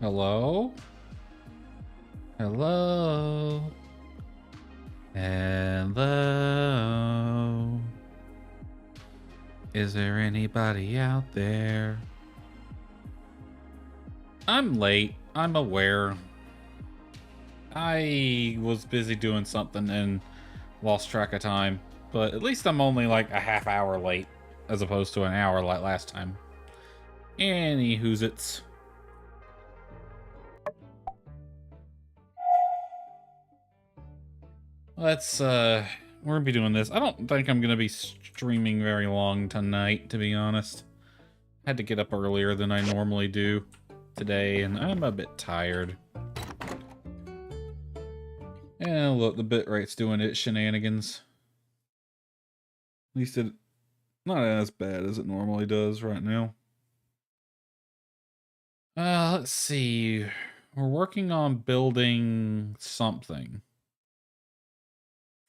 Hello? Hello? Hello? Is there anybody out there? I'm late. I'm aware. I was busy doing something and lost track of time. But at least I'm only like a half hour late as opposed to an hour like last time. Anywho's-its. We're gonna be doing this. I don't think I'm gonna be streaming very long tonight, to be honest. Had to get up earlier than I normally do today, and I'm a bit tired. Yeah, look, the bitrate's doing its shenanigans. At least it's not as bad as it normally does right now. Let's see. We're working on building something.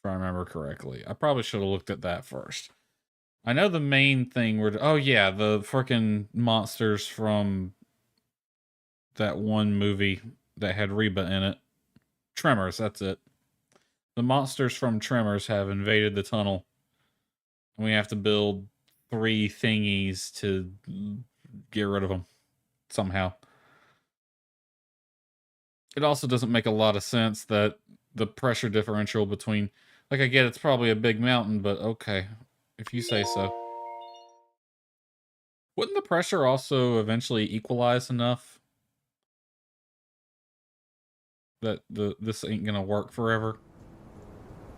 If I remember correctly. I probably should have looked at that first. I know the main thing oh yeah, the frickin' monsters from that one movie that had Reba in it. Tremors, that's it. The monsters from Tremors have invaded the tunnel. And we have to build 3 thingies to get rid of them somehow. It also doesn't make a lot of sense that the pressure differential between... Like, I get it's probably a big mountain, but okay. If you say so. Wouldn't the pressure also eventually equalize enough that this ain't gonna work forever?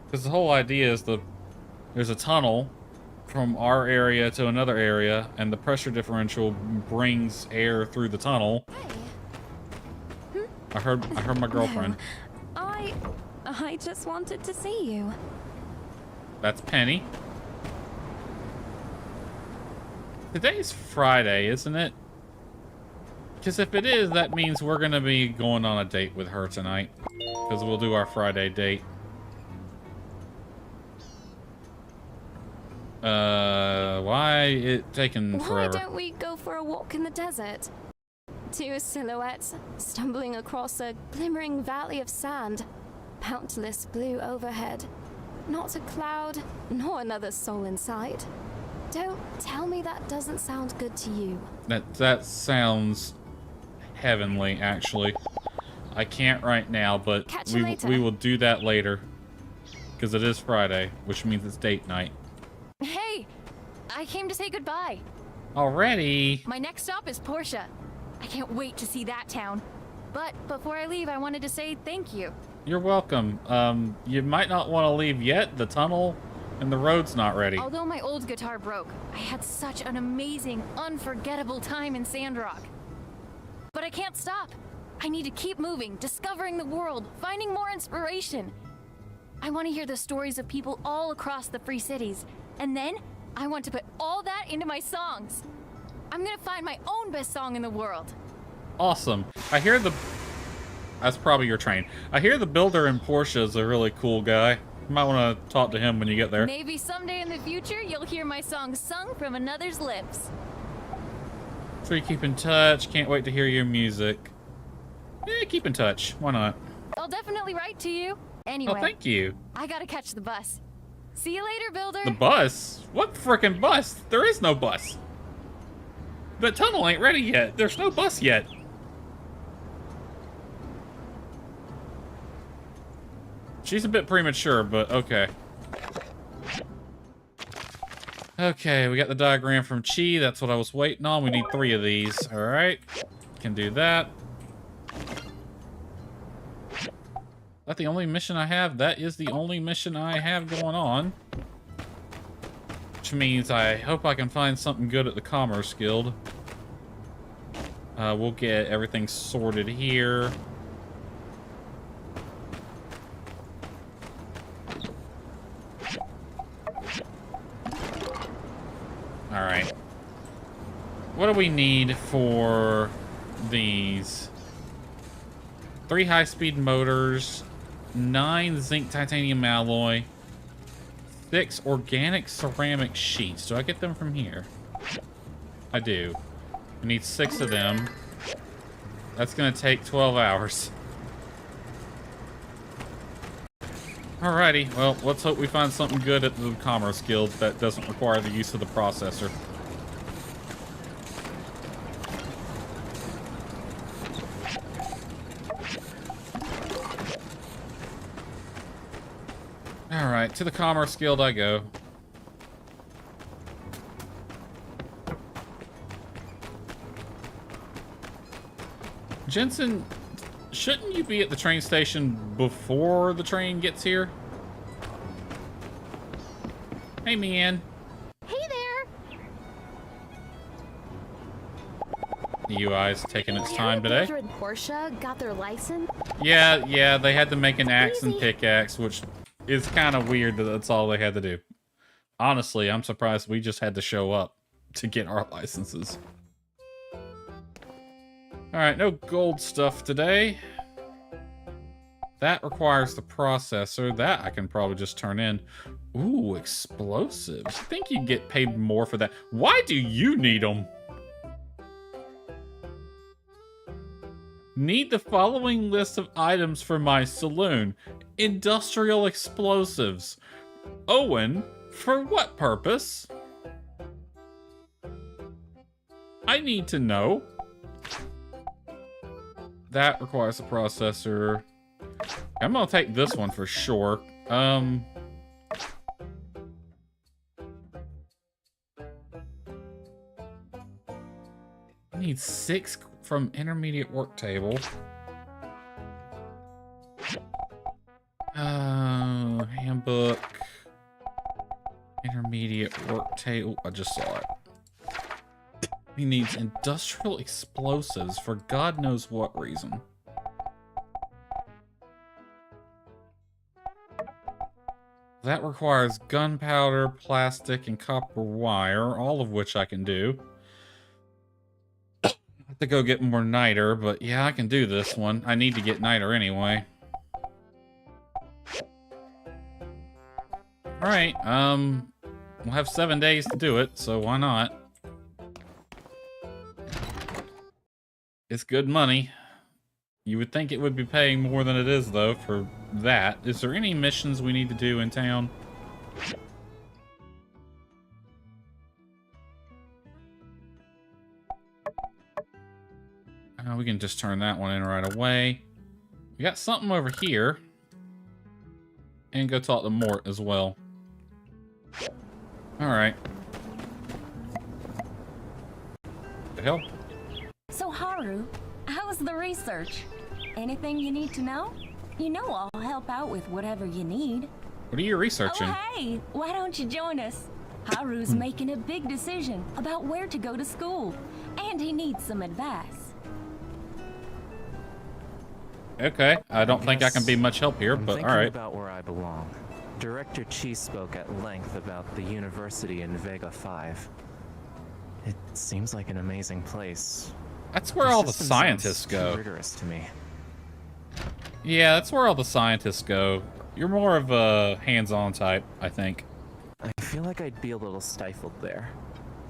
Because the whole idea is there's a tunnel from our area to another area, and the pressure differential brings air through the tunnel. Hey. I heard my girlfriend. No, I just wanted to see you. That's Penny. Today's Friday, isn't it? Because if it is, that means we're going to be going on a date with her tonight. Because we'll do our Friday date. Why it taking forever? Why don't we go for a walk in the desert? 2 silhouettes stumbling across a glimmering valley of sand. Boundless blue overhead. Not a cloud, nor another soul in sight. Don't tell me that doesn't sound good to you. That sounds heavenly, actually. I can't right now, but we will do that later. Because it is Friday, which means it's date night. Hey! I came to say goodbye. Already? My next stop is Portia. I can't wait to see that town. But before I leave, I wanted to say thank you. You're welcome. You might not want to leave yet. The tunnel and the road's not ready. Although my old guitar broke, I had such an amazing, unforgettable time in Sandrock. But I can't stop. I need to keep moving, discovering the world, finding more inspiration. I want to hear the stories of people all across the free cities. And then, I want to put all that into my songs. I'm gonna find my own best song in the world. Awesome. I hear That's probably your train. I hear the builder in Porsche is a really cool guy. You might want to talk to him when you get there. Maybe someday in the future, you'll hear my song sung from another's lips. So you keep in touch. Can't wait to hear your music. Yeah, keep in touch. Why not? I'll definitely write to you. Anyway. Oh, thank you. I gotta catch the bus. See you later, builder. The bus? What frickin' bus? There is no bus. The tunnel ain't ready yet. There's no bus yet. She's a bit premature, but okay. Okay, we got the diagram from Chi. That's what I was waiting on. We need 3 of these. All right. Can do that. Is that the only mission I have? That is the only mission I have going on. Which means I hope I can find something good at the Commerce Guild. We'll get everything sorted here. Alright. What do we need for these? 3 high-speed motors, 9 zinc titanium alloy, 6 organic ceramic sheets. Do I get them from here? I do. We need 6 of them. That's gonna take 12 hours. Alrighty, well, let's hope we find something good at the Commerce Guild that doesn't require the use of the processor. Alright, to the Commerce Guild I go. Jensen, shouldn't you be at the train station before the train gets here? Hey, Mian. Hey there! The UI's taking its time today. Mildred and Portia got their license? Yeah, they had to make an axe and pickaxe, which is kind of weird that that's all they had to do. Honestly, I'm surprised we just had to show up to get our licenses. Alright, no gold stuff today. That requires the processor. That I can probably just turn in. Ooh, explosives. I think you get paid more for that. Why do you need them? Need the following list of items for my saloon. Industrial explosives. Owen, for what purpose? I need to know. That requires a processor. I'm gonna take this one for sure. I need 6 from intermediate work table. Handbook. Intermediate work table. I just saw it. He needs industrial explosives for God knows what reason. That requires gunpowder, plastic, and copper wire, all of which I can do. I have to go get more niter, but yeah, I can do this one. I need to get niter anyway. Alright, we'll have 7 days to do it, so why not? It's good money. You would think it would be paying more than it is, though, for that. Is there any missions we need to do in town? We can just turn that one in right away. We got something over here. And go talk to Mort as well. Alright. The hell? So Haru, how was the research? Anything you need to know? You know I'll help out with whatever you need. What are you researching? Oh hey, why don't you join us? Haru's making a big decision about where to go to school, and he needs some advice. Okay, I don't think I can be much help here, but alright. About where I belong. Director Chi spoke at length about the university in Vega 5. It seems like an amazing place. That's where all the scientists go. Too rigorous to me. Yeah, that's where all the scientists go. You're more of a hands-on type, I think. I feel like I'd be a little stifled there.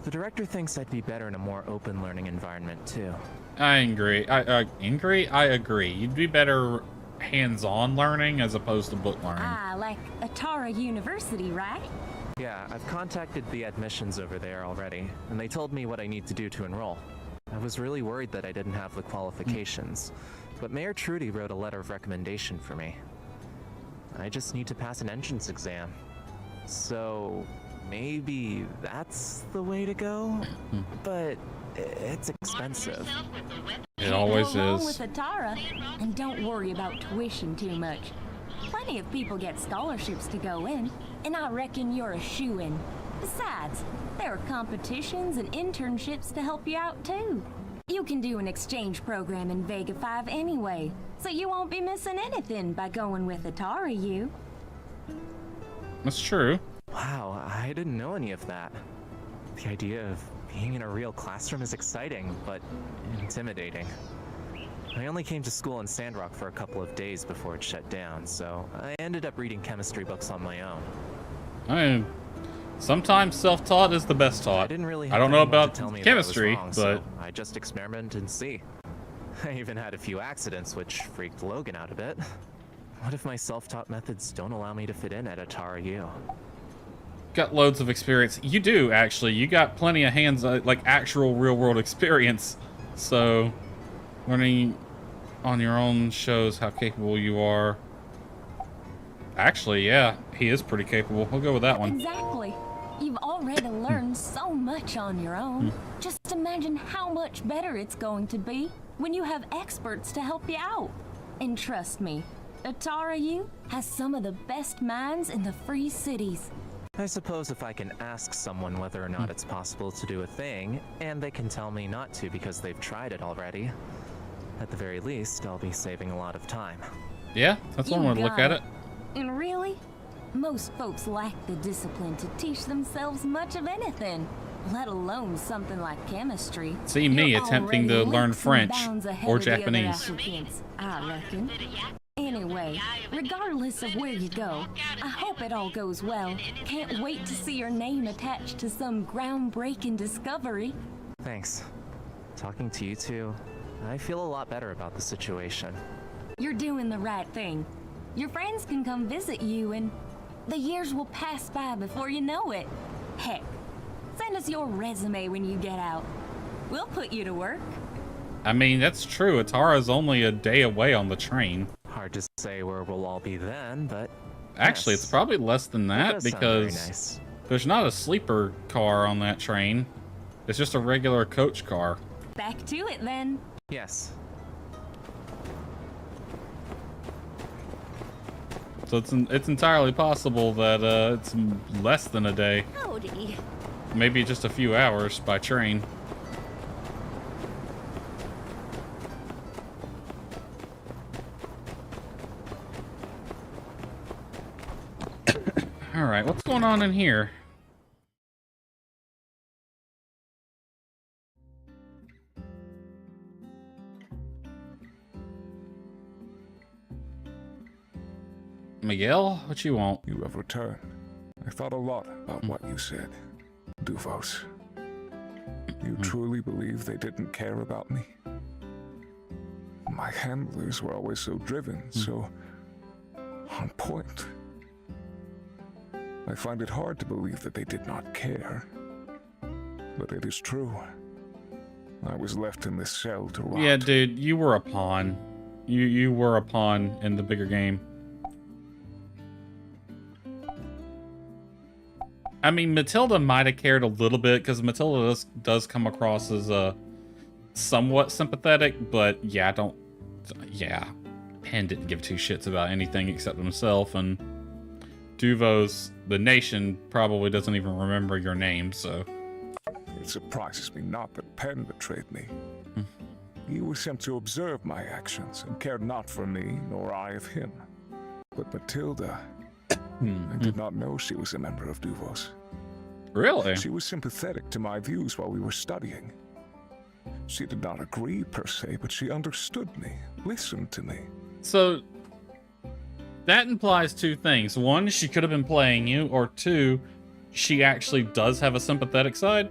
The director thinks I'd be better in a more open learning environment too. I agree. I agree. You'd be better hands-on learning as opposed to book learning. Ah, like Atara University, right? Yeah, I've contacted the admissions over there already, and they told me what I need to do to enroll. I was really worried that I didn't have the qualifications, but Mayor Trudy wrote a letter of recommendation for me. I just need to pass an entrance exam. So maybe that's the way to go? But it's expensive. It always Go along is. with Atara, and don't worry about tuition too much. Plenty of people get scholarships to go in, and I reckon you're a shoo-in. Besides, there are competitions and internships to help you out too. You can do an exchange program in Vega 5 anyway, so you won't be missing anything by going with Atara U. That's true. Wow, I didn't know any of that. The idea of being in a real classroom is exciting, but intimidating. I only came to school in Sandrock for a couple of days before it shut down, so I ended up reading chemistry books on my own. I mean, sometimes self-taught is the best taught. I didn't really I have don't know anyone to about tell me chemistry, that I was but wrong, so I just experiment and see. I even had a few accidents, which freaked Logan out a bit. What if my self-taught methods don't allow me to fit in at Atara U? Got loads of experience. You do, actually. You got plenty of hands, like actual real-world experience. So, learning on your own shows how capable you are. Actually, yeah, he is pretty capable. We'll go with that one. Exactly. You've already learned so much on your own. Just imagine how much better it's going to be when you have experts to help you out. And trust me, Atara U has some of the best minds in the free cities. I suppose if I can ask someone whether or not it's possible to do a thing, and they can tell me not to because they've tried it already, at the very least, I'll be saving a lot of time. Yeah, that's one way to look at it. And really, most folks lack the discipline to teach themselves much of anything, let alone something like chemistry. See me You're attempting to already learn leaps and French bounds ahead or of the other Japanese. applicants, I reckon. Anyway, regardless of where you go, I hope it all goes well. Can't wait to see your name attached to some groundbreaking discovery. Thanks. Talking to you two, I feel a lot better about the situation. You're doing the right thing. Your friends can come visit you and the years will pass by before you know it. Heck, send us your resume when you get out. We'll put you to work. I mean, that's true. Atara's only a day away on the train. Hard to say where we'll all be then, but... Actually, yes, it's probably less than it that does sound very because nice. there's not a sleeper car on that train. It's just a regular coach car. Back to it then. Yes. So it's entirely possible that it's less than a day. Howdy. Maybe just a few hours by train. All right, what's going on in here? Miguel, what you want? You have returned. I thought a lot about what you said. Duvos. You truly believe they didn't care about me? My handlers were always so driven, so on point. I find it hard to believe that they did not care. But it is true. I was left in this cell to rot. Yeah, dude, you were a pawn. You were a pawn in the bigger game. I mean, Matilda might have cared a little bit because Matilda does come across as somewhat sympathetic, but yeah, Penn didn't give two shits about anything except himself, and Duvos, the nation, probably doesn't even remember your name, so. It surprises me not that Penn betrayed me. He was sent to observe my actions and cared not for me, nor I of him. But Matilda, I did not know she was a member of Duvos. Really? She was sympathetic to my views while we were studying. She did not agree per se, but she understood me, listened to me. So, that implies two things. One, she could have been playing you, or two, she actually does have a sympathetic side.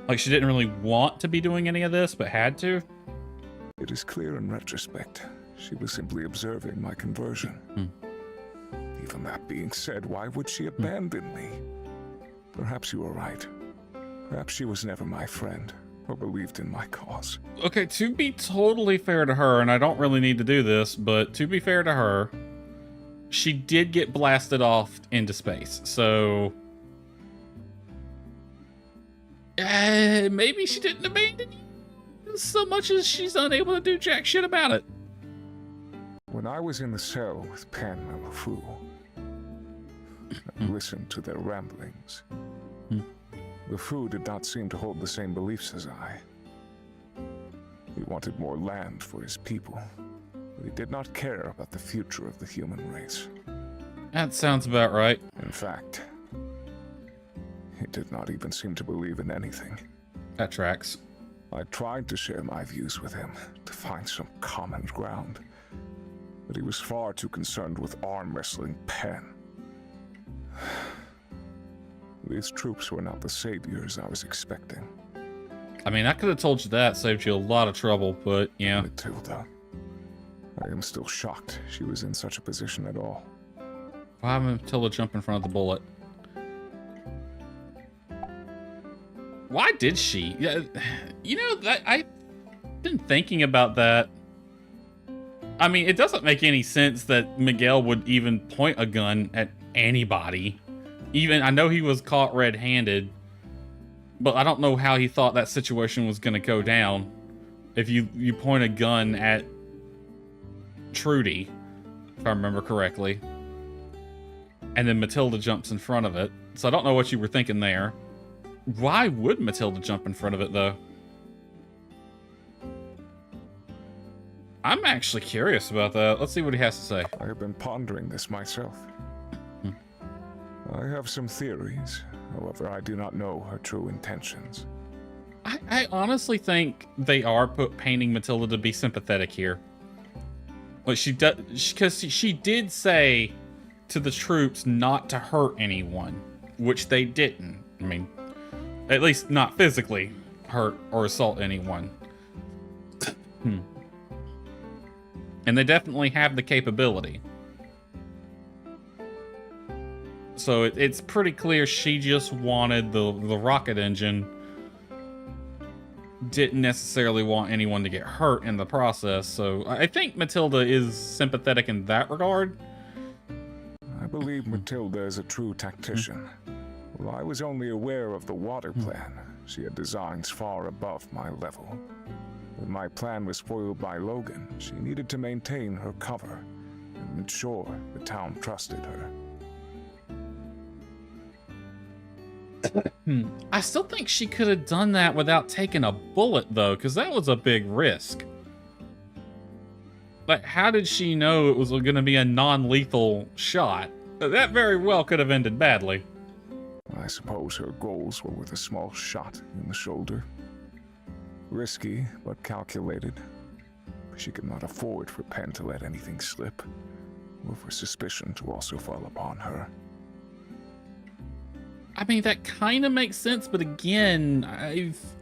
Like, she didn't really want to be doing any of this, but had to. It is clear in retrospect, she was simply observing my conversion. Even that being said, why would she abandon me? Perhaps you are right. Perhaps she was never my friend, or believed in my cause. Okay, to be totally fair to her, and I don't really need to do this, but to be fair to her, she did get blasted off into space, so... maybe she didn't abandon you so much as she's unable to do jack shit about it. When I was in the cell with Penn and LeFou, I listened to their ramblings. LeFou did not seem to hold the same beliefs as I. He wanted more land for his people, but he did not care about the future of the human race. That sounds about right. In fact, he did not even seem to believe in anything. That tracks. I tried to share my views with him, to find some common ground, but he was far too concerned with arm-wrestling Penn. These troops were not the saviors I was expecting. I mean, I could have told you that, saved you a lot of trouble, but yeah. Matilda. I am still shocked she was in such a position at all. Why would Matilda jump in front of the bullet? Why did she? Yeah, you know, that I've been thinking about that. I mean, it doesn't make any sense that Miguel would even point a gun at anybody. Even, I know he was caught red-handed, but I don't know how he thought that situation was going to go down. If you point a gun at Trudy, if I remember correctly, and then Matilda jumps in front of it. So I don't know what you were thinking there. Why would Matilda jump in front of it, though? I'm actually curious about that. Let's see what he has to say. I have been pondering this myself. I have some theories. However, I do not know her true intentions. I honestly think they are painting Matilda to be sympathetic here. Like she does, because she did say to the troops not to hurt anyone, which they didn't. I mean, at least not physically hurt or assault anyone. And they definitely have the capability. So it's pretty clear she just wanted the rocket engine. Didn't necessarily want anyone to get hurt in the process. So I think Matilda is sympathetic in that regard. I believe Matilda is a true tactician. While I was only aware of the water plan, she had designs far above my level. When my plan was foiled by Logan, she needed to maintain her cover and ensure the town trusted her. I still think she could have done that without taking a bullet, though, because that was a big risk. Like, how did she know it was going to be a non-lethal shot? That very well could have ended badly. I suppose her goals were with a small shot in the shoulder. Risky, but calculated. She could not afford for Penn to let anything slip, or for suspicion to also fall upon her. I mean, that kind of makes sense, but again,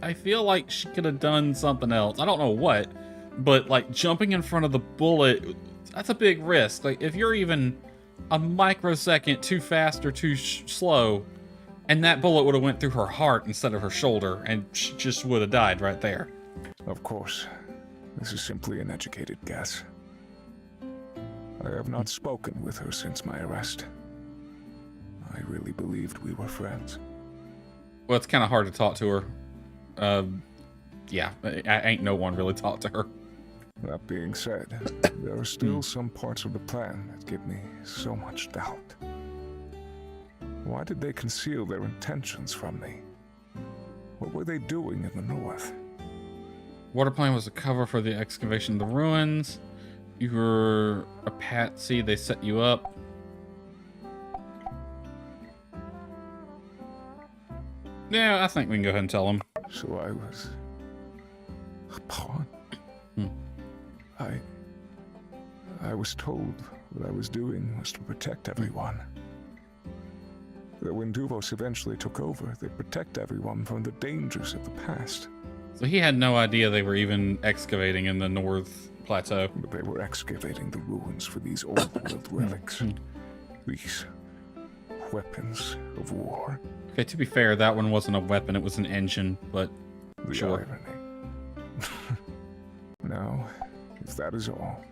I feel like she could have done something else. I don't know what, but like jumping in front of the bullet, that's a big risk. Like if you're even a microsecond too fast or too slow, and that bullet would have went through her heart instead of her shoulder, and she just would have died right there. Of course, this is simply an educated guess. I have not spoken with her since my arrest. I really believed we were friends. Well, it's kind of hard to talk to her. Yeah, ain't no one really talked to her. That being said, there are still some parts of the plan that give me so much doubt. Why did they conceal their intentions from me? What were they doing in the north? Water plan was a cover for the excavation of the ruins. You were a patsy, they set you up. Yeah, I think we can go ahead and tell them. So I was a pawn. I was told what I was doing was to protect everyone. That when Duvos eventually took over, they'd protect everyone from the dangers of the past. So he had no idea they were even excavating in the North Plateau. But they were excavating the ruins for these old world relics. These weapons of war. Okay, to be fair, that one wasn't a weapon, it was an engine, but The sure. irony. Now, if that is all,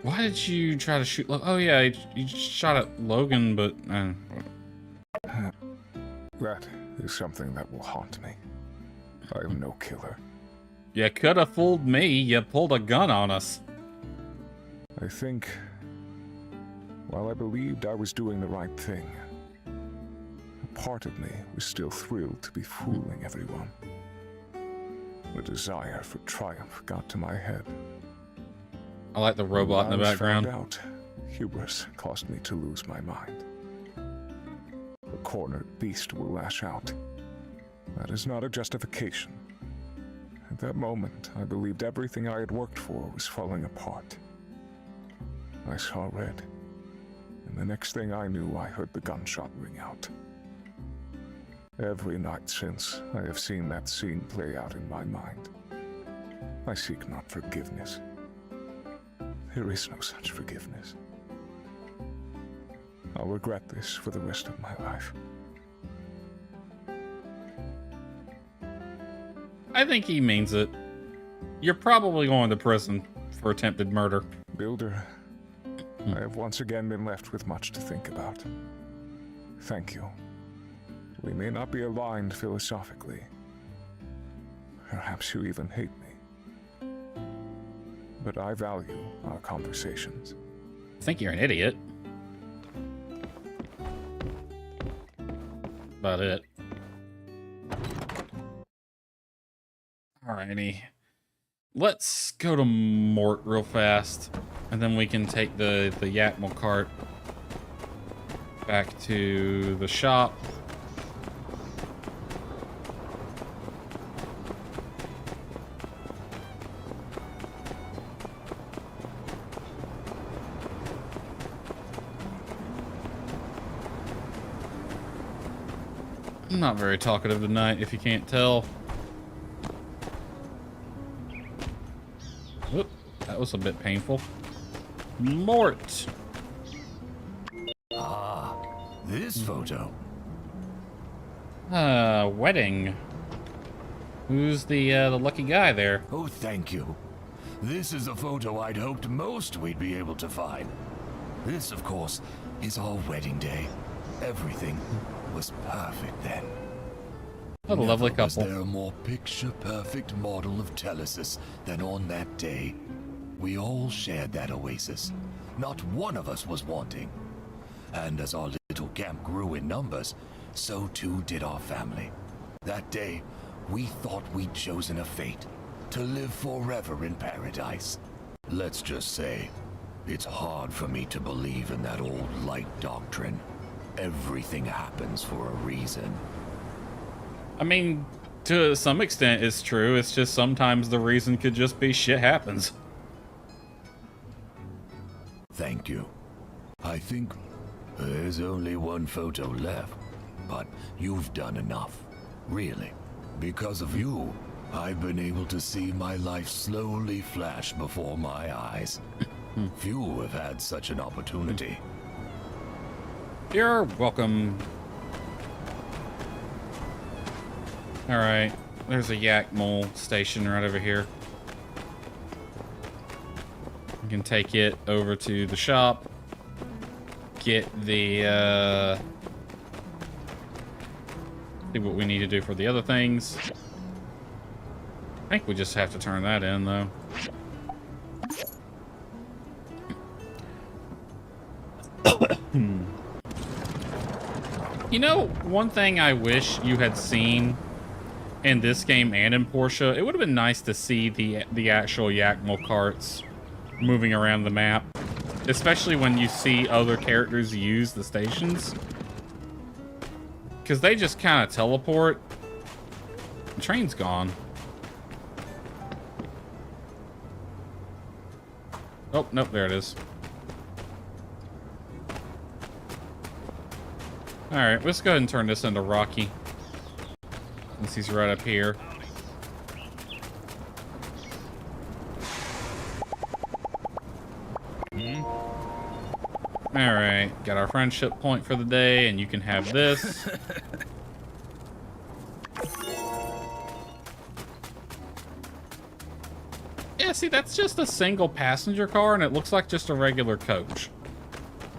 Why did you try to shoot Oh yeah, you shot at Logan, but... that is something that will haunt me. I am no killer. You could have fooled me, you pulled a gun on us. I think, while I believed I was doing the right thing, a part of me was still thrilled to be fooling everyone. The desire for triumph got to my head. I like the robot in the When I was background. found out, hubris caused me to lose my mind. A cornered beast will lash out. That is not a justification. At that moment, I believed everything I had worked for was falling apart. I saw red, and the next thing I knew, I heard the gunshot ring out. Every night since, I have seen that scene play out in my mind. I seek not forgiveness. There is no such forgiveness. I'll regret this for the rest of my life. I think he means it. You're probably going to prison for attempted murder. Builder, I have once again been left with much to think about. Thank you. We may not be aligned philosophically. Perhaps you even hate me. But I value our conversations. I think you're an idiot. About it. Alrighty. Let's go to Mort real fast, and then we can take the Yakmal cart back to the shop. I'm not very talkative tonight, if you can't tell. Whoop, that was a bit painful. Mort! Ah, this photo. Wedding. Who's the lucky guy there? Oh, thank you. This is a photo I'd hoped most we'd be able to find. This, of course, is our wedding day. Everything was perfect then. What a lovely Never was couple. there a more picture-perfect model of Telesis than on that day? We all shared that oasis. Not one of us was wanting. And as our little camp grew in numbers, so too did our family. That day, we thought we'd chosen a fate to live forever in paradise. Let's just say, it's hard for me to believe in that old light doctrine. Everything happens for a reason. I mean, to some extent it's true. It's just sometimes the reason could just be shit happens. Thank you. I think there's only one photo left, but you've done enough, really. Because of you, I've been able to see my life slowly flash before my eyes. Few have had such an opportunity. You're welcome. Alright, there's a Yakmal station right over here. We can take it over to the shop. Get the, see what we need to do for the other things. I think we just have to turn that in, though. You know, one thing I wish you had seen in this game and in Portia, it would have been nice to see the actual Yakmal carts moving around the map, especially when you see other characters use the stations, because they just kind of teleport. The train's gone. Oh, nope, there it is. Alright, let's go ahead and turn this into Rocky, since he's right up here. Alright, got our friendship point for the day, and you can have this. Yeah, see, that's just a single passenger car, and it looks like just a regular coach.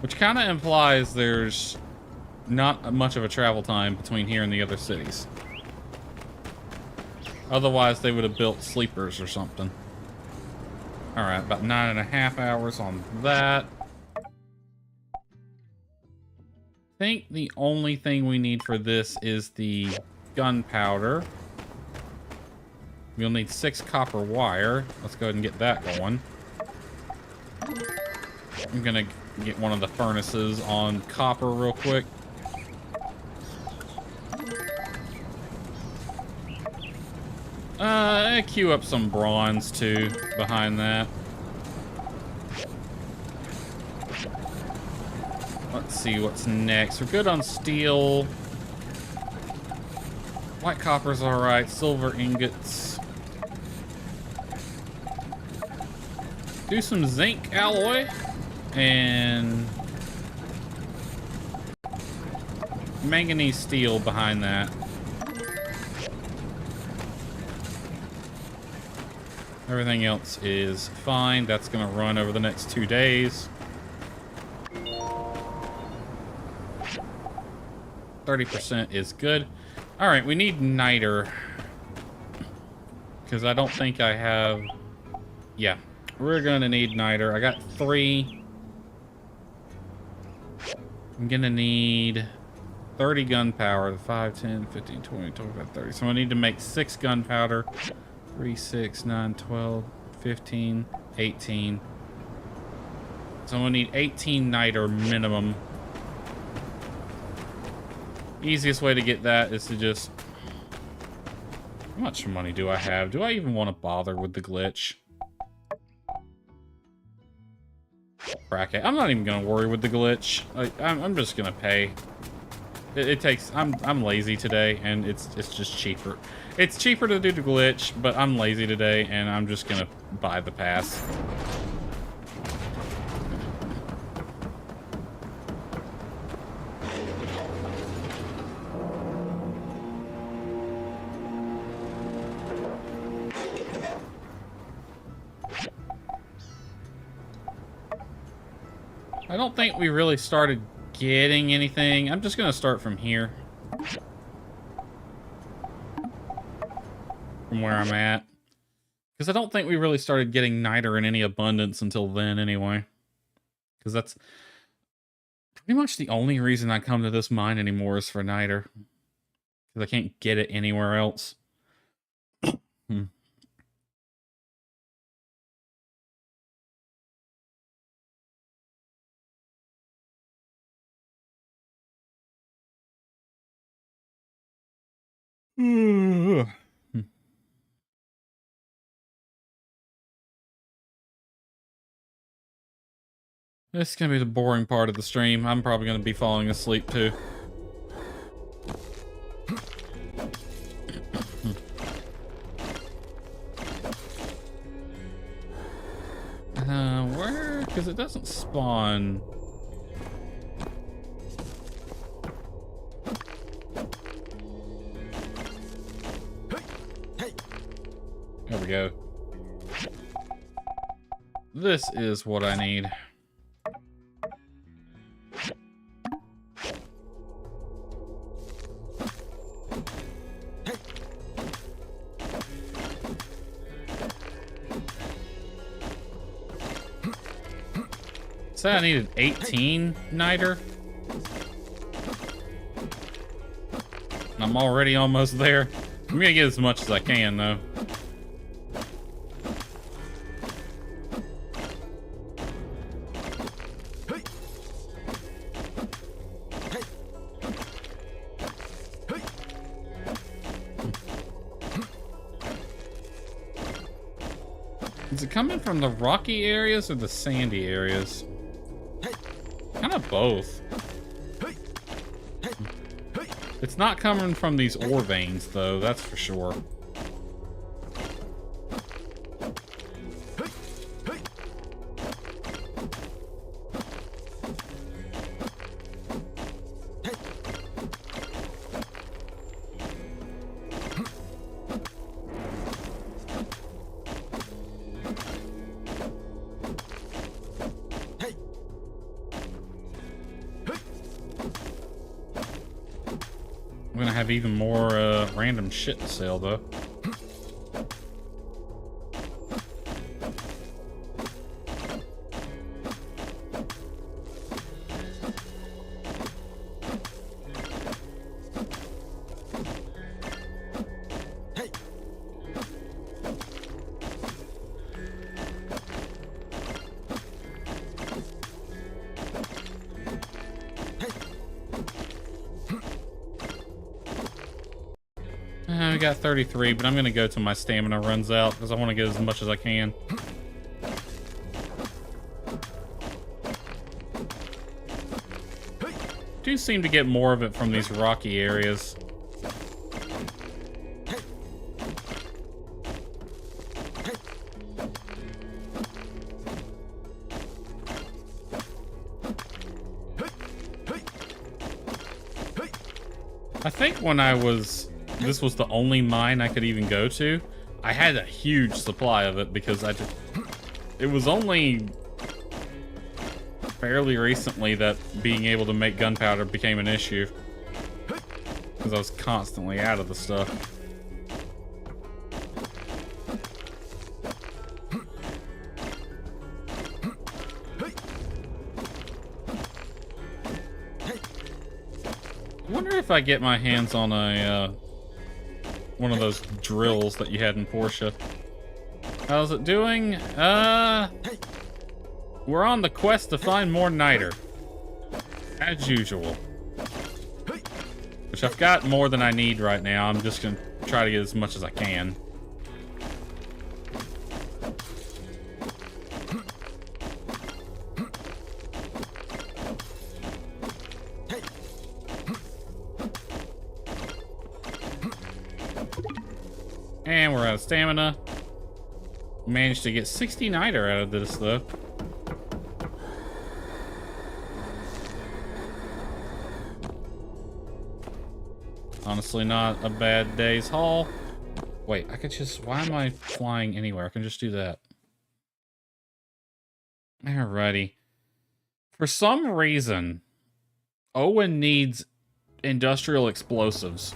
Which kind of implies there's not much of a travel time between here and the other cities. Otherwise, they would have built sleepers or something. Alright, about 9.5 hours on that. I think the only thing we need for this is the gunpowder. We'll need 6 copper wire. Let's go ahead and get that going. I'm gonna get one of the furnaces on copper real quick. Queue up some bronze too behind that. Let's see what's next. We're good on steel. White copper's alright. Silver ingots. Do some zinc alloy. And manganese steel behind that. Everything else is fine. That's gonna run over the next 2 days. 30% is good. All right, we need niter. Because I don't think I have... Yeah, we're gonna need niter. I got 3. I'm gonna need 30 gunpowder. 5, 10, 15, 20, 25, 30. So I need to make 6 gunpowder. 3, 6, 9, 12, 15, 18. So I'm gonna need 18 niter minimum. Easiest way to get that is to just... How much money do I have? Do I even want to bother with the glitch? Bracket. I'm not even gonna worry with the glitch. I'm just gonna pay. It takes. I'm lazy today, and it's just cheaper. It's cheaper to do the glitch, but I'm lazy today, and I'm just gonna buy the pass. I don't think we really started getting anything. I'm just gonna start from here. From where I'm at. Because I don't think we really started getting niter in any abundance until then anyway. Because that's pretty much the only reason I come to this mine anymore is for niter. Because I can't get it anywhere else. This is gonna be the boring part of the stream. I'm probably gonna be falling asleep too. Where? Because it doesn't spawn. There we go. This is what I need. Said I needed 18 niter. I'm already almost there. I'm gonna get as much as I can though. Is it coming from the rocky areas or the sandy areas? Kind of both. It's not coming from these ore veins, though, that's for sure. I'm gonna have even more random shit to sell, though. We got 33, but I'm gonna go till my stamina runs out because I want to get as much as I can. Do seem to get more of it from these rocky areas. I think when this was the only mine I could even go to, I had a huge supply of it because it was only fairly recently that being able to make gunpowder became an issue. Because I was constantly out of the stuff. I wonder if I get my hands on a one of those drills that you had in Porsche. How's it doing? We're on the quest to find more niter. As usual. Which I've got more than I need right now. I'm just gonna try to get as much as I can. And we're out of stamina. Managed to get 60 niter out of this though. Honestly, not a bad day's haul. Wait, I could just... Why am I flying anywhere? I can just do that. Alrighty. For some reason, Owen needs industrial explosives.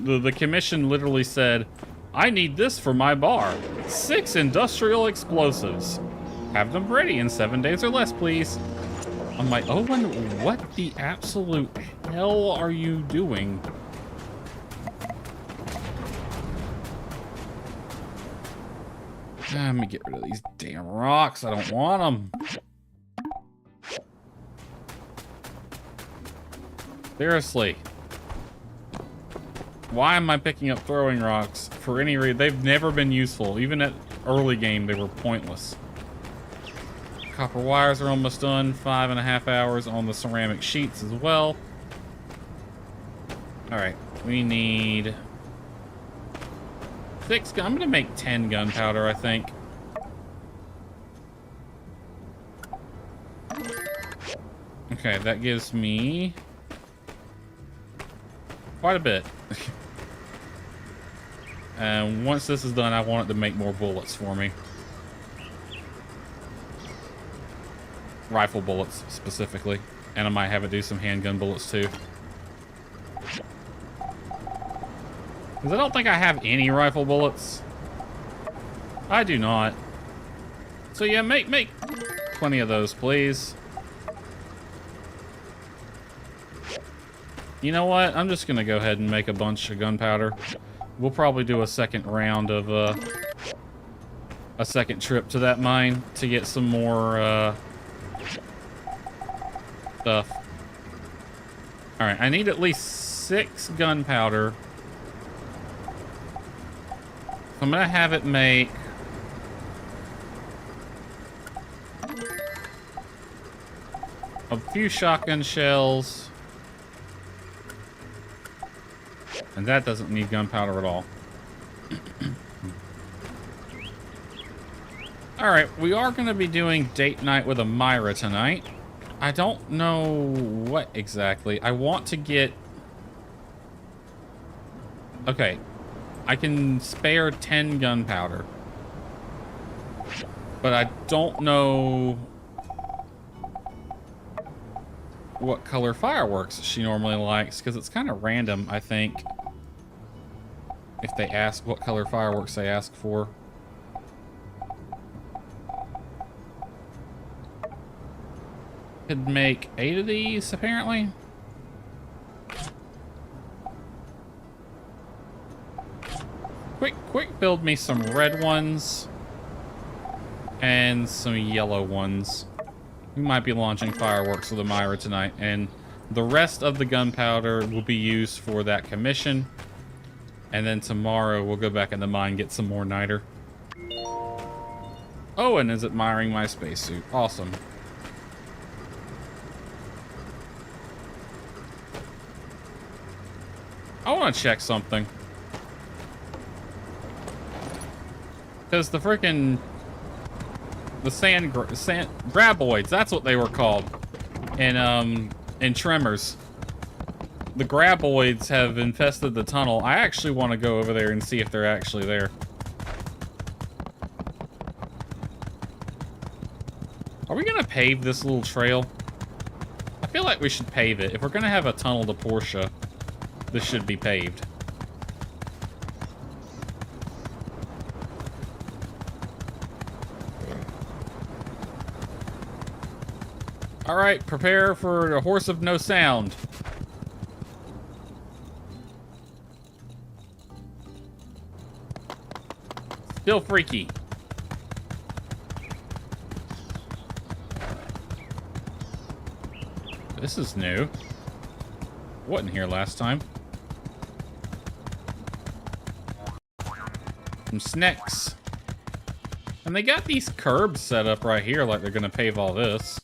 The commission literally said, I need this for my bar. 6 industrial explosives. Have them ready in 7 days or less, please. I'm like, Owen, what the absolute hell are you doing? Let me get rid of these damn rocks. I don't want them. Seriously. Why am I picking up throwing rocks for any reason? They've never been useful. Even at early game, they were pointless. Copper wires are almost done. 5.5 hours on the ceramic sheets as well. Alright, we need 6 gun. I'm gonna make 10 gunpowder, I think. Okay, that gives me quite a bit. And once this is done, I want it to make more bullets for me. Rifle bullets, specifically. And I might have it do some handgun bullets, too. Because I don't think I have any rifle bullets. I do not. So yeah, make plenty of those, please. You know what? I'm just gonna go ahead and make a bunch of gunpowder. We'll probably do a second round of a second trip to that mine to get some more stuff. All right, I need at least 6 gunpowder. I'm gonna have it make a few shotgun shells. And that doesn't need gunpowder at all. Alright, we are going to be doing date night with Amira tonight. I don't know what exactly. I want to get... Okay. I can spare 10 gunpowder. But I don't know what color fireworks she normally likes, because it's kind of random, I think. If they ask what color fireworks they ask for. Could make 8 of these, apparently. Quick build me some red ones. And some yellow ones. We might be launching fireworks with Amira tonight. And the rest of the gunpowder will be used for that commission. And then tomorrow we'll go back in the mine and get some more niter. Owen is admiring my spacesuit. Awesome. I want to check something. Because the freaking... The sand graboids, that's what they were called. In Tremors. the graboids have infested the tunnel. I actually want to go over there and see if they're actually there. Are we gonna pave this little trail? I feel like we should pave it. If we're gonna have a tunnel to Portia, this should be paved. Alright, prepare for the horse of no sound. Still freaky. This is new. Wasn't here last time. Some snacks. And they got these curbs set up right here like they're gonna pave all this.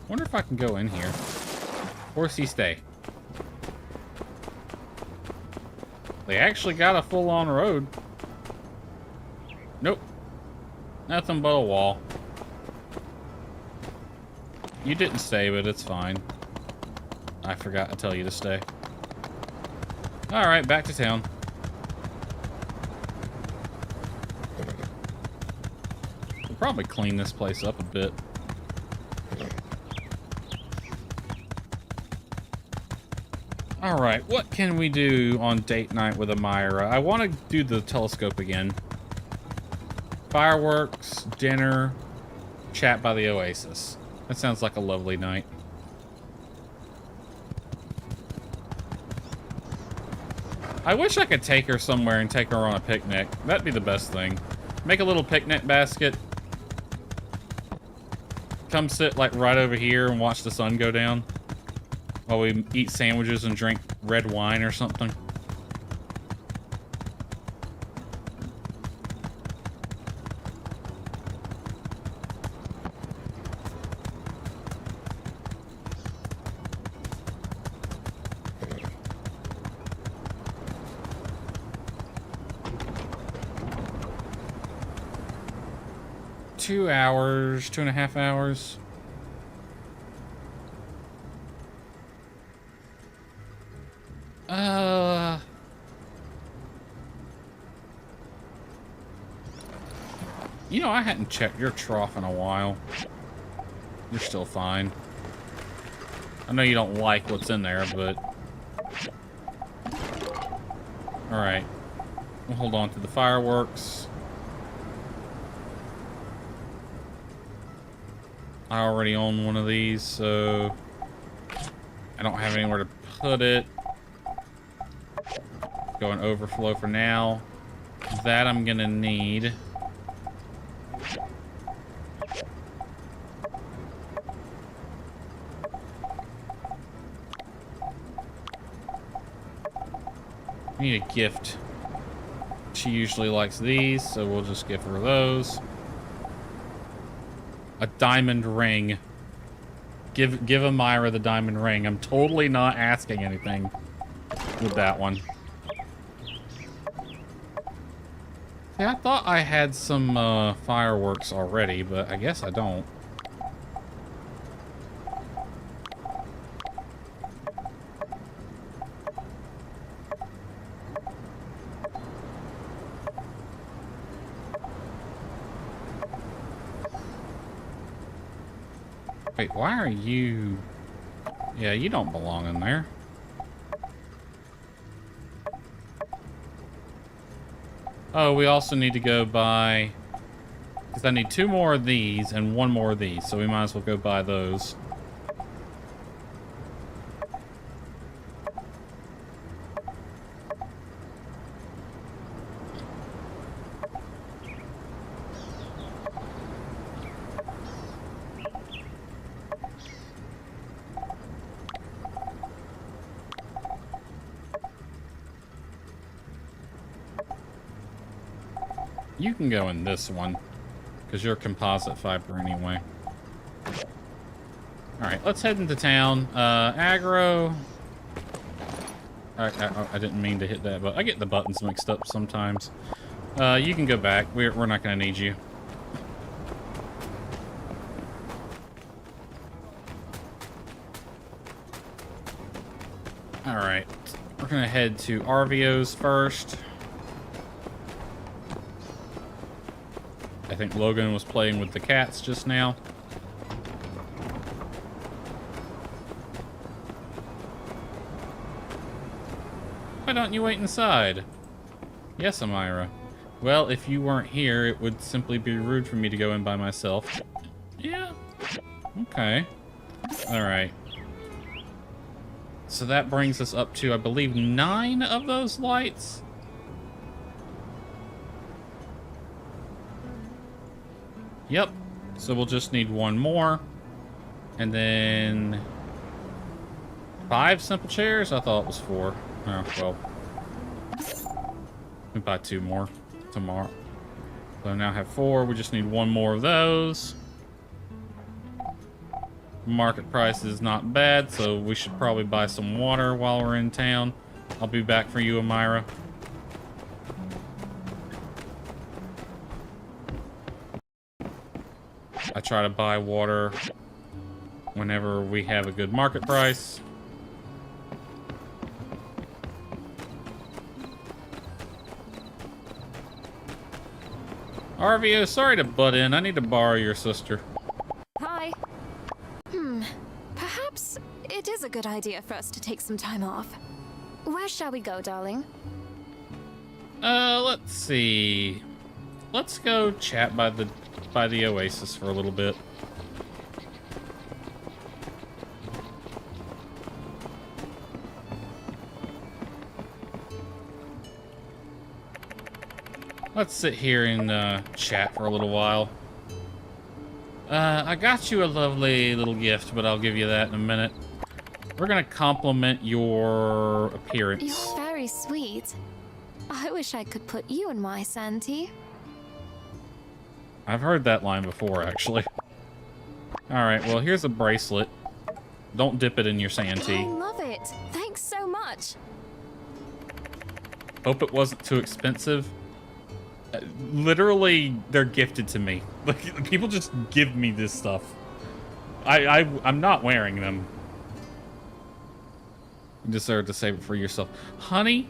Wonder if I can go in here. Horsey, stay. They actually got a full-on road. Nope. Nothing but a wall. You didn't stay, but it's fine. I forgot to tell you to stay. Alright, back to town. We'll probably clean this place up a bit. Alright, what can we do on date night with Amira? I want to do the telescope again. Fireworks, dinner, chat by the oasis. That sounds like a lovely night. I wish I could take her somewhere and take her on a picnic. That'd be the best thing. Make a little picnic basket. Come sit like right over here and watch the sun go down while we eat sandwiches and drink red wine or something. Two hours, 2.5 hours. You know, I hadn't checked your trough in a while. You're still fine. I know you don't like what's in there, but... Alright. We'll hold on to the fireworks. I already own one of these, so... I don't have anywhere to put it. Going overflow for now. That I'm gonna need. I need a gift. She usually likes these, so we'll just give her those. A diamond ring. Give Amira the diamond ring. I'm totally not asking anything with that one. Yeah, I thought I had some fireworks already, but I guess I don't. Wait, why are you... Yeah, you don't belong in there. Oh, we also need to go buy... Because I need 2 more of these and 1 more of these, so we might as well go buy those. You can go in this one, because you're composite fiber anyway. Alright, let's head into town. Aggro. I didn't mean to hit that, but I get the buttons mixed up sometimes. You can go back. We're not going to need you. We're gonna head to RVO's first. I think Logan was playing with the cats just now. Why don't you wait inside? Yes, Amira. Well, if you weren't here, it would simply be rude for me to go in by myself. Yeah. Okay. Alright. So that brings us up to, I believe, 9 of those lights? Yep. So we'll just need one more. And then 5 simple chairs? I thought it was 4. Oh, well. We buy 2 more tomorrow. So I now have 4. We just need 1 more of those. Market price is not bad, so we should probably buy some water while we're in town. I'll be back for you, Amira. I try to buy water whenever we have a good market price. RVO, sorry to butt in. I need to borrow your sister. Hi. Perhaps it is a good idea for us to take some time off. Where shall we go, darling? Let's see. Let's go chat by the Oasis for a little bit. Let's sit here and chat for a little while. I got you a lovely little gift, but I'll give you that in a minute. We're gonna compliment your appearance. You're very sweet. I wish I could put you in my Santy. I've heard that line before, actually. Alright, well, here's a bracelet. Don't dip it in your I Santee. love it. Thanks so much. Hope it wasn't too expensive. Literally, they're gifted to me. Like, people just give me this stuff. I'm not wearing them. You deserve to save it for yourself. Honey,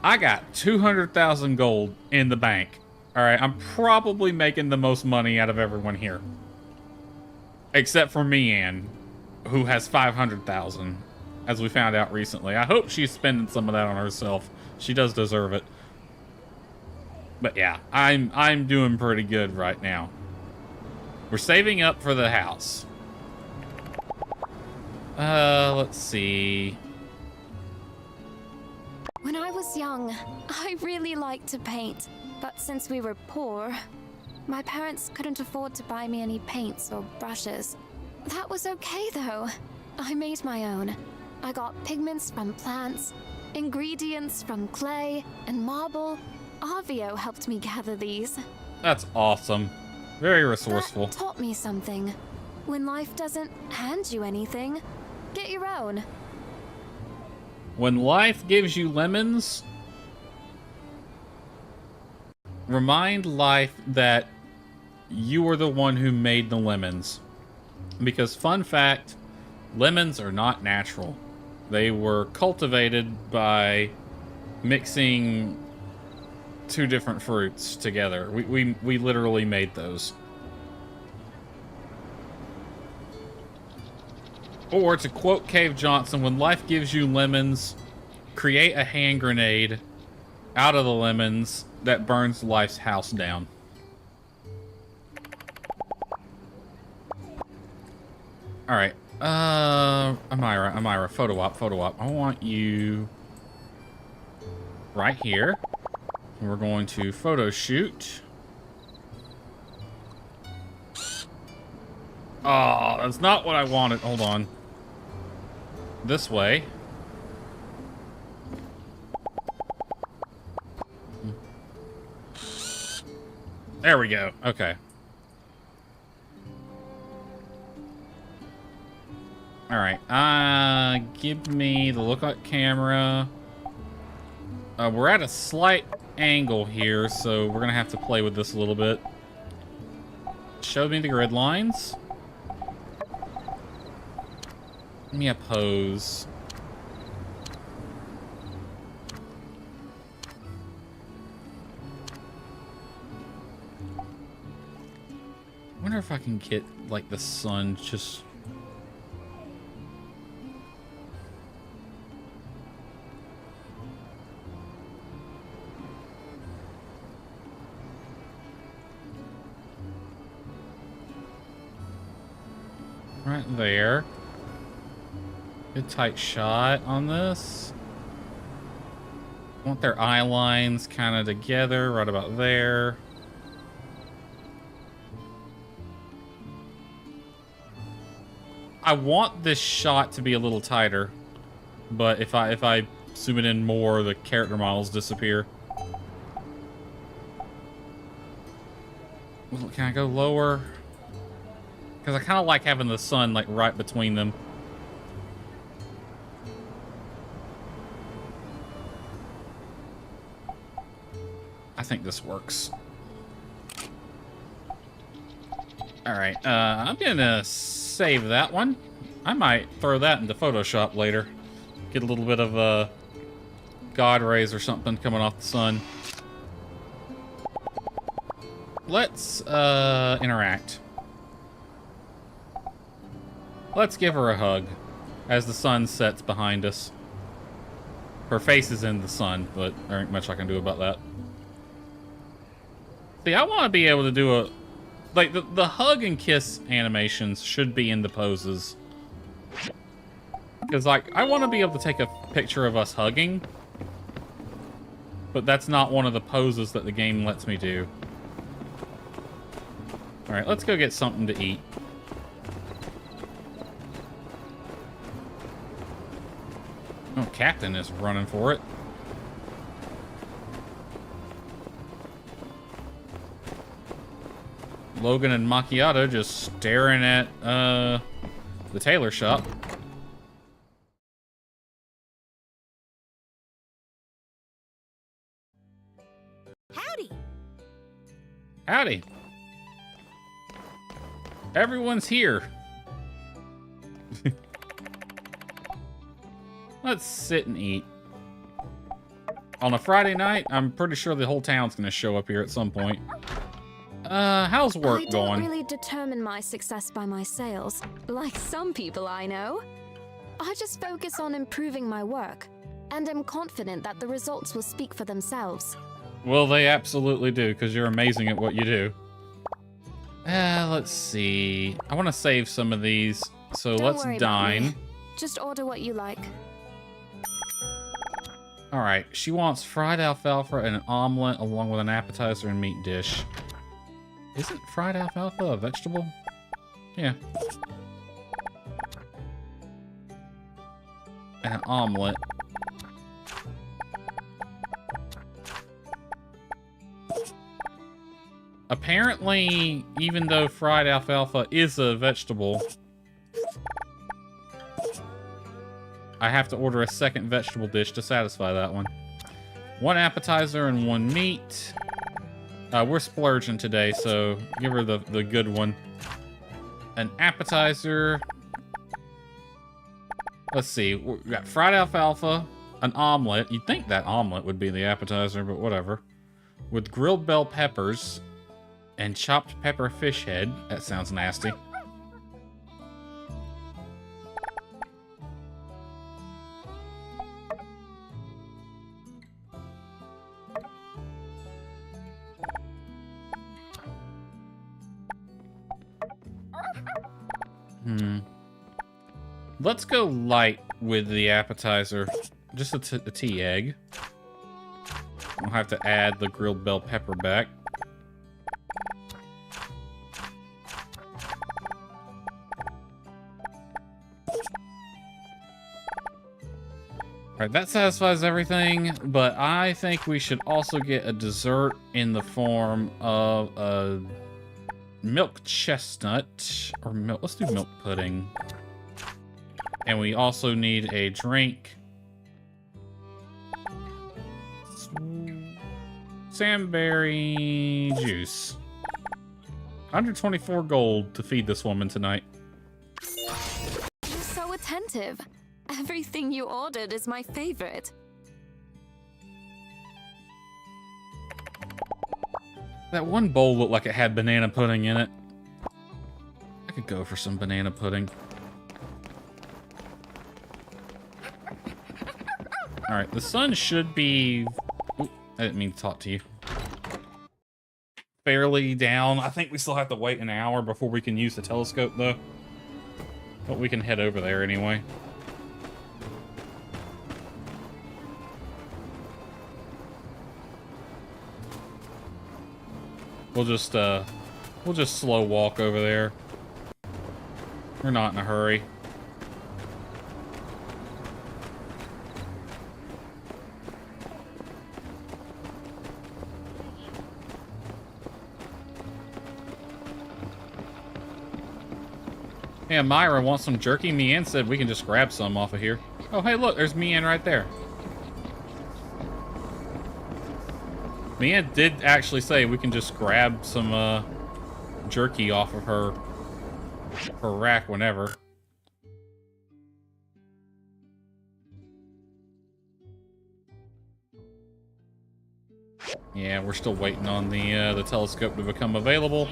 I got 200,000 gold in the bank. Alright, I'm probably making the most money out of everyone here. Except for me, Anne, who has 500,000, as we found out recently. I hope she's spending some of that on herself. She does deserve it. But yeah, I'm doing pretty good right now. We're saving up for the house. Let's see. When I was young, I really liked to paint. But since we were poor, my parents couldn't afford to buy me any paints or brushes. That was okay though. I made my own. I got pigments from plants, ingredients from clay and marble. Arvio helped me gather these. That's awesome. Very resourceful. That taught me something. When life doesn't hand you anything, get your own. When life gives you lemons, remind life that you were the one who made the lemons. Because, fun fact, lemons are not natural. They were cultivated by mixing 2 different fruits together. We literally made those. Or, to quote Cave Johnson, when life gives you lemons, create a hand grenade out of the lemons that burns life's house down. Alright. Amira, photo op. I want you right here. We're going to photo shoot. Oh, that's not what I wanted. Hold on. This way. There we go. Okay. Alright. Give me the lookout camera. We're at a slight angle here, so we're gonna have to play with this a little bit. Show me the grid lines. Give me a pose. wonder if I can get, like, the sun just... right there. Good tight shot on this. Want their eye lines kind of together, right about there. I want this shot to be a little tighter, but if I zoom it in more, the character models disappear. Can I go lower? Because I kind of like having the sun like right between them. I think this works. All right, I'm gonna save that one. I might throw that into Photoshop later. Get a little bit of God rays or something coming off the sun. Let's interact. Let's give her a hug as the sun sets behind us. Her face is in the sun, but there ain't much I can do about that. See, I want to be able to do a... Like, the hug and kiss animations should be in the poses. Because, like, I want to be able to take a picture of us hugging. But that's not one of the poses that the game lets me do. Alright, let's go get something to eat. Oh, Captain is running for it. Logan and Macchiato just staring at the tailor shop. Howdy. Howdy. Everyone's here. Let's sit and eat. On a Friday night, I'm pretty sure the whole town's gonna show up here at some point. How's work going? I don't really determine my success by my sales, like some people I know. I just focus on improving my work, and am confident that the results will speak for themselves. Well, they absolutely do, because you're amazing at what you do. Let's see. I want to save some of these, so Don't let's worry about dine. me. Just order what you like. Alright, she wants fried alfalfa and an omelet, along with an appetizer and meat dish. Isn't fried alfalfa a vegetable? Yeah. And an omelet. Apparently, even though fried alfalfa is a vegetable, I have to order a second vegetable dish to satisfy that one. One appetizer and one meat. We're splurging today, so give her the good one. An appetizer. Let's see. We got fried alfalfa, an omelet. You'd think that omelet would be the appetizer, but whatever. With grilled bell peppers and chopped pepper fish head. That sounds nasty. Let's go light with the appetizer. Just a tea egg. I'll have to add the grilled bell pepper back. Alright, that satisfies everything, but I think we should also get a dessert in the form of a milk chestnut, or milk, let's do milk pudding. And we also need a drink. Samberry juice. 124 gold to feed this woman tonight. You're so attentive. Everything you ordered is my favorite. That one bowl looked like it had banana pudding in it. I could go for some banana pudding. Alright, the sun should be... Ooh, I didn't mean to talk to you. Fairly down. I think we still have to wait an hour before we can use the telescope, though. But we can head over there anyway. We'll just slow walk over there. We're not in a hurry. Yeah, Myra wants some jerky. Mian said we can just grab some off of here. Oh, hey, look, there's Mian right there. Mian did actually say we can just grab some jerky off of her rack whenever. Yeah, we're still waiting on the telescope to become available.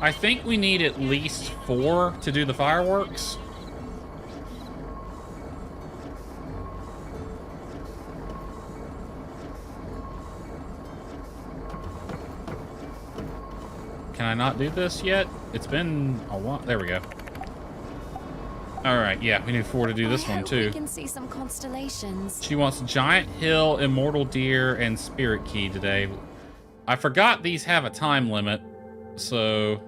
I think we need at least 4 to do the fireworks. Can I not do this yet? It's been a while. There we go. All right, yeah, we need 4 to do this one too. We can see some constellations. She wants Giant Hill, Immortal Deer, and Spirit Key today. I forgot these have a time limit, so...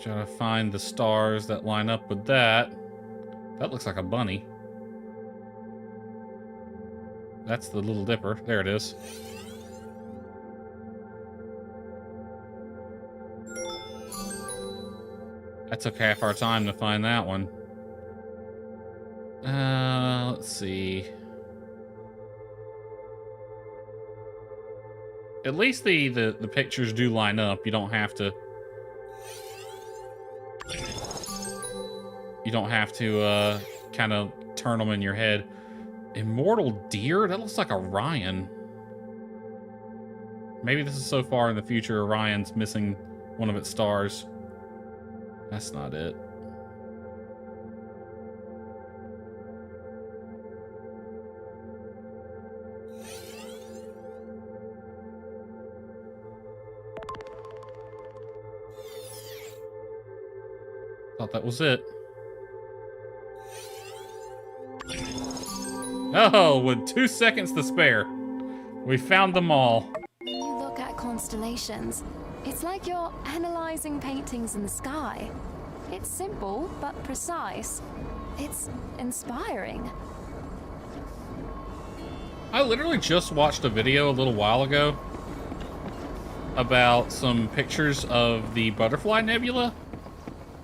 Trying to find the stars that line up with that. That looks like a bunny. That's the Little Dipper. There it is. That took half our time to find that one. Let's see. At least the pictures do line up. You don't have to... You don't have to kind of turn them in your head. Immortal Deer? That looks like Orion. Maybe this is so far in the future Orion's missing one of its stars. That's not it. Thought that was it. Oh, with 2 seconds to spare. We found them all. When you look at constellations, it's like you're analyzing paintings in the sky. It's simple, but precise. It's inspiring. I literally just watched a video a little while ago about some pictures of the Butterfly Nebula.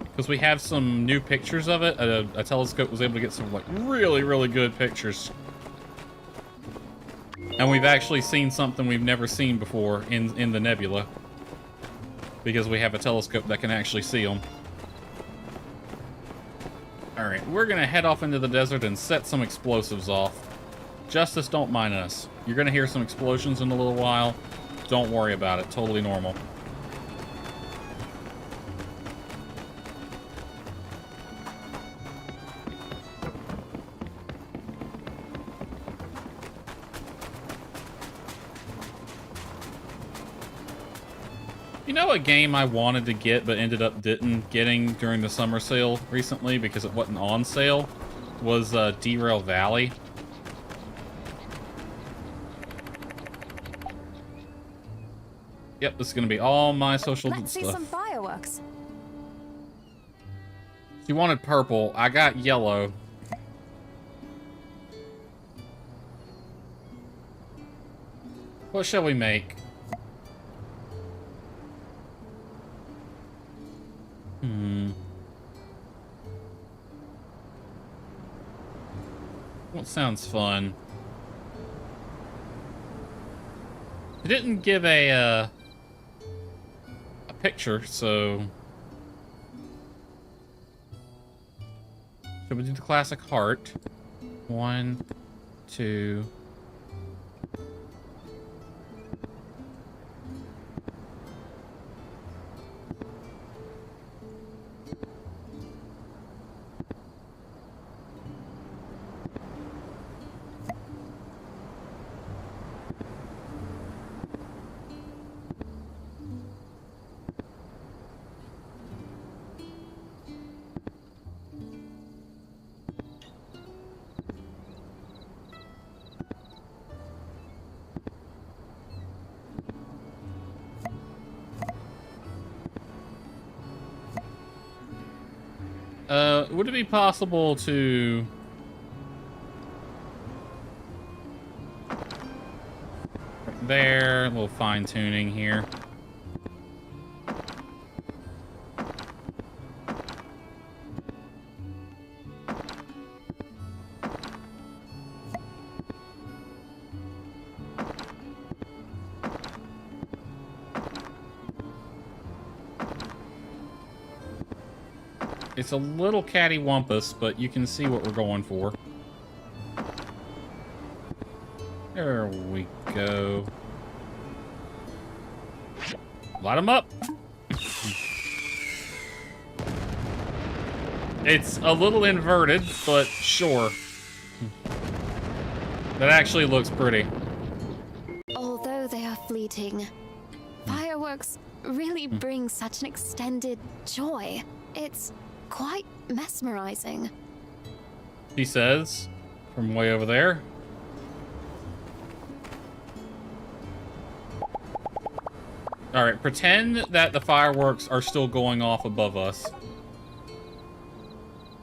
Because we have some new pictures of it. A telescope was able to get some like really, really good pictures. And we've actually seen something we've never seen before in the nebula. Because we have a telescope that can actually see them. Alright, we're going to head off into the desert and set some explosives off. Justice, don't mind us. You're going to hear some explosions in a little while. Don't worry about it. Totally normal. You know a game I wanted to get but ended up didn't getting during the summer sale recently because it wasn't on sale was Derail Valley. Yep, this is going to be all my social Let's stuff. see some fireworks. She wanted purple. I got yellow. What shall we make? What sounds fun? It didn't give a picture, so... Should we do the classic heart? 1, 2... would it be possible to... There, a little fine-tuning here. It's a little cattywampus, but you can see what we're going for. There we go. Light them up. It's a little inverted, but sure. That actually looks pretty. Although they are fleeting, fireworks really bring such an extended joy. It's quite mesmerizing. He says, from way over there. Alright, pretend that the fireworks are still going off above us.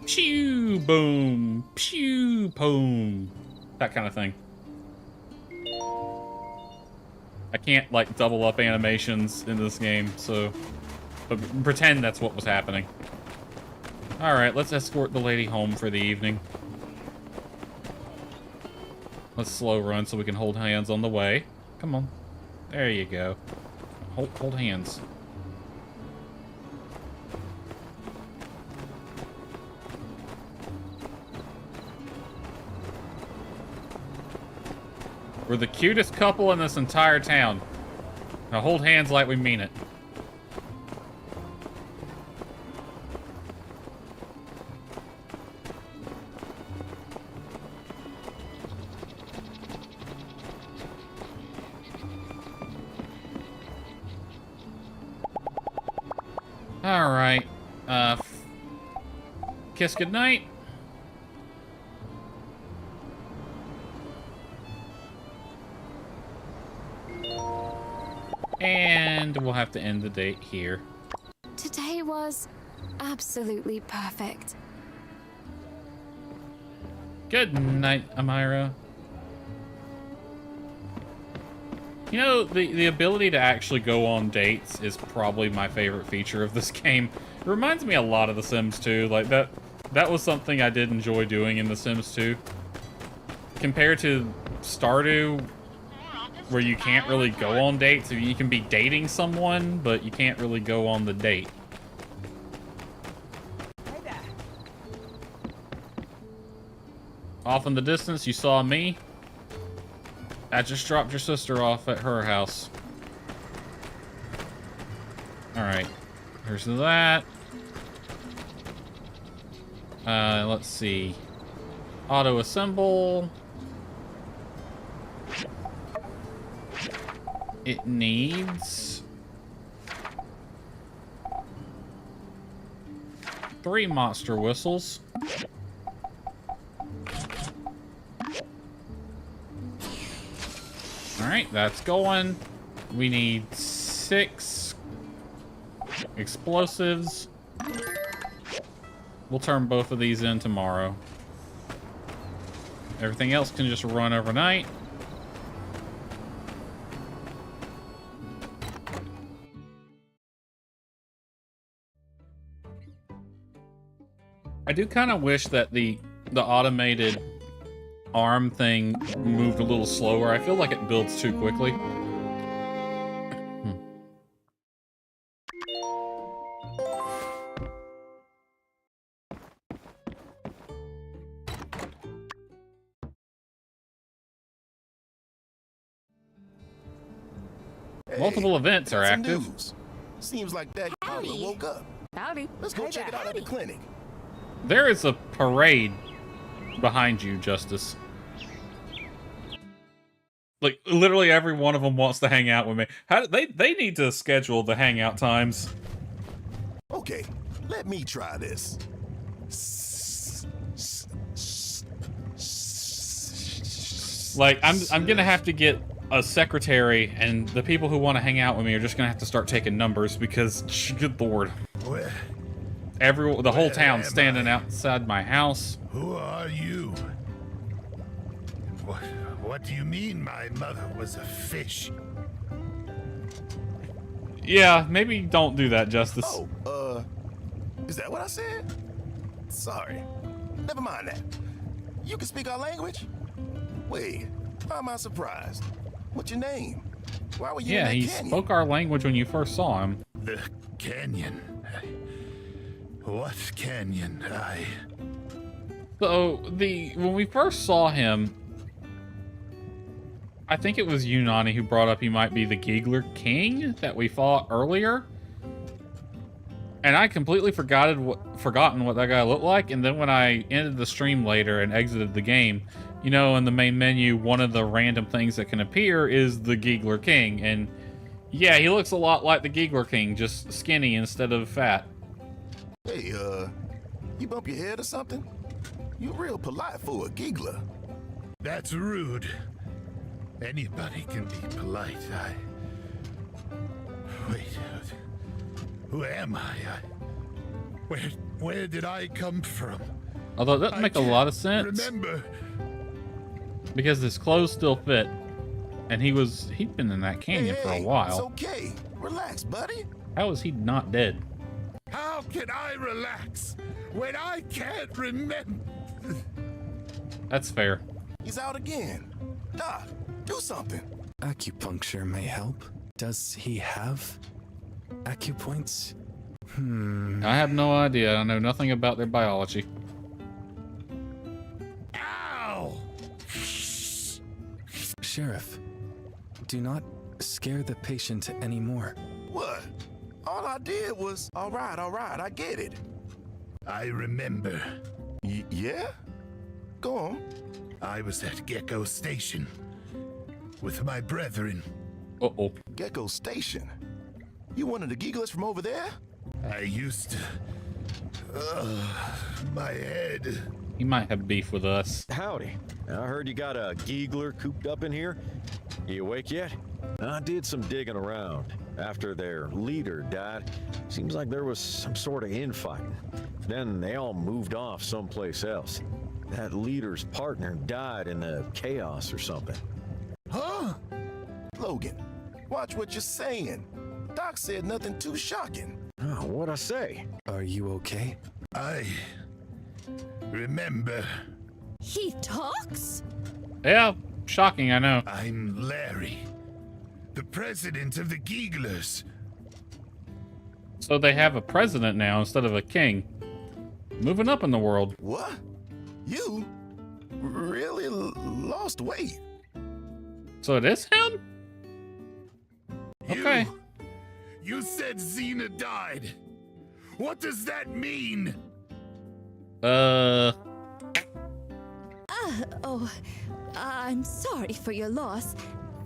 Pew, boom, pew, boom. That kind of thing. I can't, like, double up animations in this game, so... But pretend that's what was happening. Alright, let's escort the lady home for the evening. Let's slow run so we can hold hands on the way. Come on. There you go. Hold hands. We're the cutest couple in this entire town. Now hold hands like we mean it. Alright. Kiss goodnight. And we'll have to end the date here. Today was absolutely perfect. Good night, Amira. You know, the ability to actually go on dates is probably my favorite feature of this game. It reminds me a lot of The Sims 2. Like, that was something I did enjoy doing in The Sims 2. Compared to Stardew, where you can't really go on dates. You can be dating someone, but you can't really go on the date. Off in the distance, you saw me. I just dropped your sister off at her house. Alright. Here's that. Let's see. Auto-assemble. It needs 3 monster whistles. Alright, that's going. We need 6 explosives. We'll turn both of these in tomorrow. Everything else can just run overnight. I do kind of wish that the automated arm thing moved a little slower. I feel like it builds too quickly. Multiple events are got some active. news. Seems like that probably woke up. Howdy. Let's go Hey check it there, out at the howdy. clinic. There is a parade behind you, Justice. Like, literally every one of them wants to hang out with me. How they need to schedule the hangout times. Okay, let me try this. Like, I'm gonna have to get a secretary, and the people who want to hang out with me are just gonna have to start taking numbers because, good lord, Where, the whole Where town's am standing I? outside my house. who are you? What do you mean my mother was a fish? Yeah, maybe don't do that, Justice. Oh, is that what I said? Sorry. Never mind that. You can speak our language? Wait, why am I surprised? What's your name? Why were you Yeah, in he that canyon? spoke our language when you first saw him. The canyon. What canyon? So when we first saw him, I think it was you, Nani, who brought up he might be the Giggler King that we fought earlier. And I completely forgotten what that guy looked like. And then when I ended the stream later and exited the game, you know, in the main menu, one of the random things that can appear is the Giggler King. And yeah, he looks a lot like the Giggler King, just skinny instead of fat. Hey, you bump your head or something? You real polite for a giggler. That's rude. Anybody can be polite. Wait. Who am I? Where did I come from? Although it doesn't make a lot of sense. Remember. Because his clothes still fit. And he'd been in that canyon for a It's while. okay. Relax, buddy. How is he not dead? How can I relax when I can't remember? That's fair. He's out again. Doc, do something. Acupuncture may help. Does he have acupoints? I have no idea. I know nothing about their biology. Ow! Sheriff, do not scare the patient anymore. What? All I did was, all right, I get it. I remember. Yeah? Go on. I was at Gecko Station with my brethren. Uh-oh. Gecko Station. You one of the gigglers from over there? I used to... my head. He might have beef with us. Howdy. I heard you got a giggler cooped up in here. You awake yet? I did some digging around. After their leader died, seems like there was some sort of infighting. Then they all moved off someplace else. That leader's partner died in the chaos or something. Huh? Logan, watch what you're saying. Doc said nothing too shocking. Oh, what'd I say? Are you okay? I remember. He talks? Yeah, shocking, I know. I'm Larry, the president of the Gigglers. So they have a president now instead of a king. Moving up in the world. What? You really lost weight? So it is him? Okay. You said Xena died. What does that mean? I'm sorry for your loss.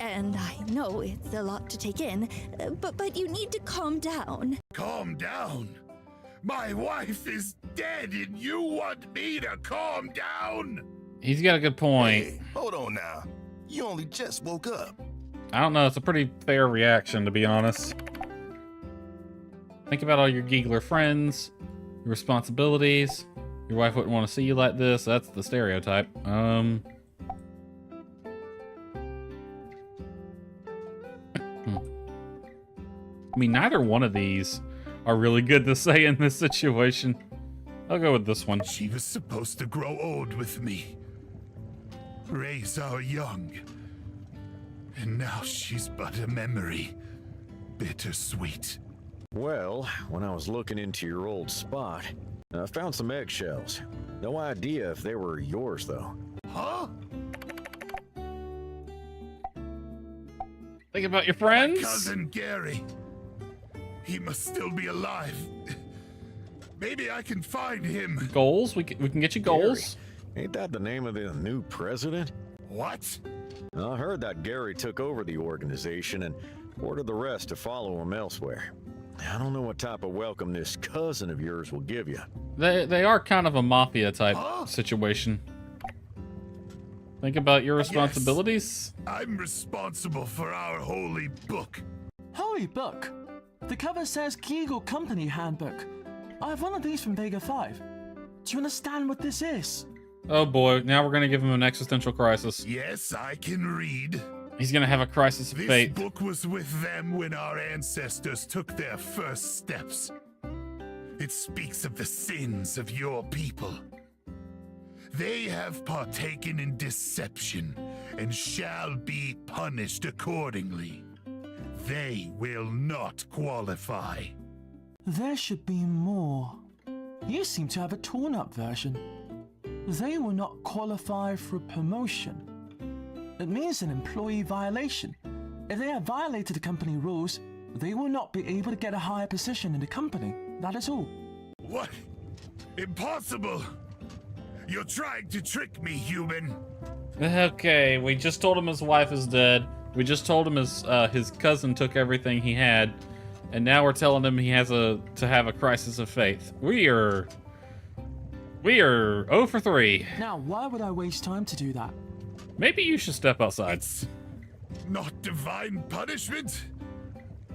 And I know it's a lot to take in, but you need to calm down. Calm down. My wife is dead and you want me to calm down? He's got a good point. Hey, hold on now. You only just woke up. I don't know, it's a pretty fair reaction, to be honest. Think about all your giggler friends, your responsibilities. Your wife wouldn't want to see you like this. That's the stereotype. I mean, neither one of these are really good to say in this situation. I'll go with this one. She was supposed to grow old with me. raise our young. And now she's but a memory. Bittersweet. Well, when I was looking into your old spot, I found some eggshells. No idea if they were yours, though. Huh? Think about your friends. Cousin Gary. He must still be alive. Maybe I can find him. Goals? We can get you goals. Gary. Ain't that the name of the new president? What? I heard that Gary took over the organization and ordered the rest to follow him elsewhere. I don't know what type of welcome this cousin of yours will give you. They are kind of a mafia type situation. Think about your responsibilities. Yes, I'm responsible for our holy book. Holy book? The cover says Kegel Company Handbook. I have one of these from Vega 5. Do you understand what this is? Oh boy, now we're gonna give him an existential crisis. Yes, I can read. He's gonna have a crisis of faith. This book was with them when our ancestors took their first steps. It speaks of the sins of your people. They have partaken in deception and shall be punished accordingly. They will not qualify. There should be more. You seem to have a torn-up version. They will not qualify for promotion. It means an employee violation. If they have violated the company rules, they will not be able to get a higher position in the company. That is all. What? Impossible! You're trying to trick me, human. Okay, we just told him his wife is dead. We just told him his cousin took everything he had, and now we're telling him he has to have a crisis of faith. We are 0 for 3. Now, why would I waste time to do that? Maybe you should step outside. It's not divine punishment.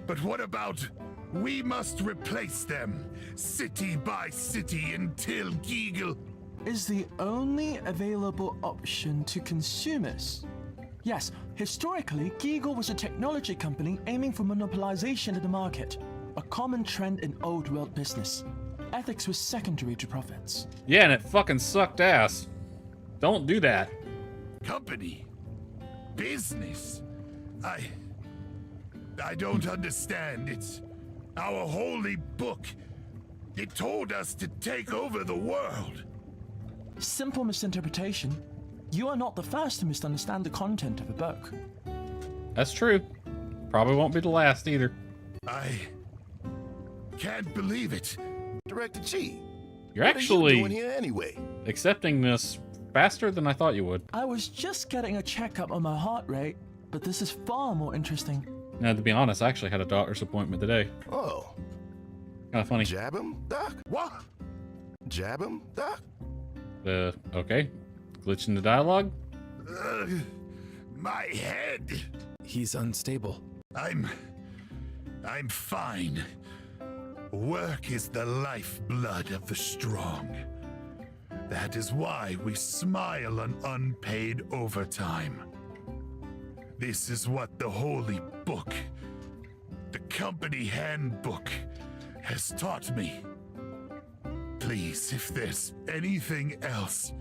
But what about we must replace them, city by city, until Kegel is the only available option to consumers. Yes, historically, Kegel was a technology company aiming for monopolization of the market, a common trend in old world business. Ethics was secondary to profits. Yeah, and it fucking sucked ass. Don't do that. Company, business. I don't understand. It's our holy book. It told us to take over the world. Simple misinterpretation. You are not the first to misunderstand the content of a book. That's true. Probably won't be the last either. I can't believe it. Director G. You're what actually are you doing here anyway? accepting this faster than I thought you would. I was just getting a checkup on my heart rate, but this is far more interesting. Now, to be honest, I actually had a doctor's appointment today. Oh. Kind of funny. Jab him, Doc? What? Jab him, Doc? Okay. Glitch in the dialogue? My head. He's unstable. I'm fine. Work is the lifeblood of the strong. That is why we smile on unpaid overtime. This is what the Holy Book, the company handbook, has taught me. Please, if there's anything else,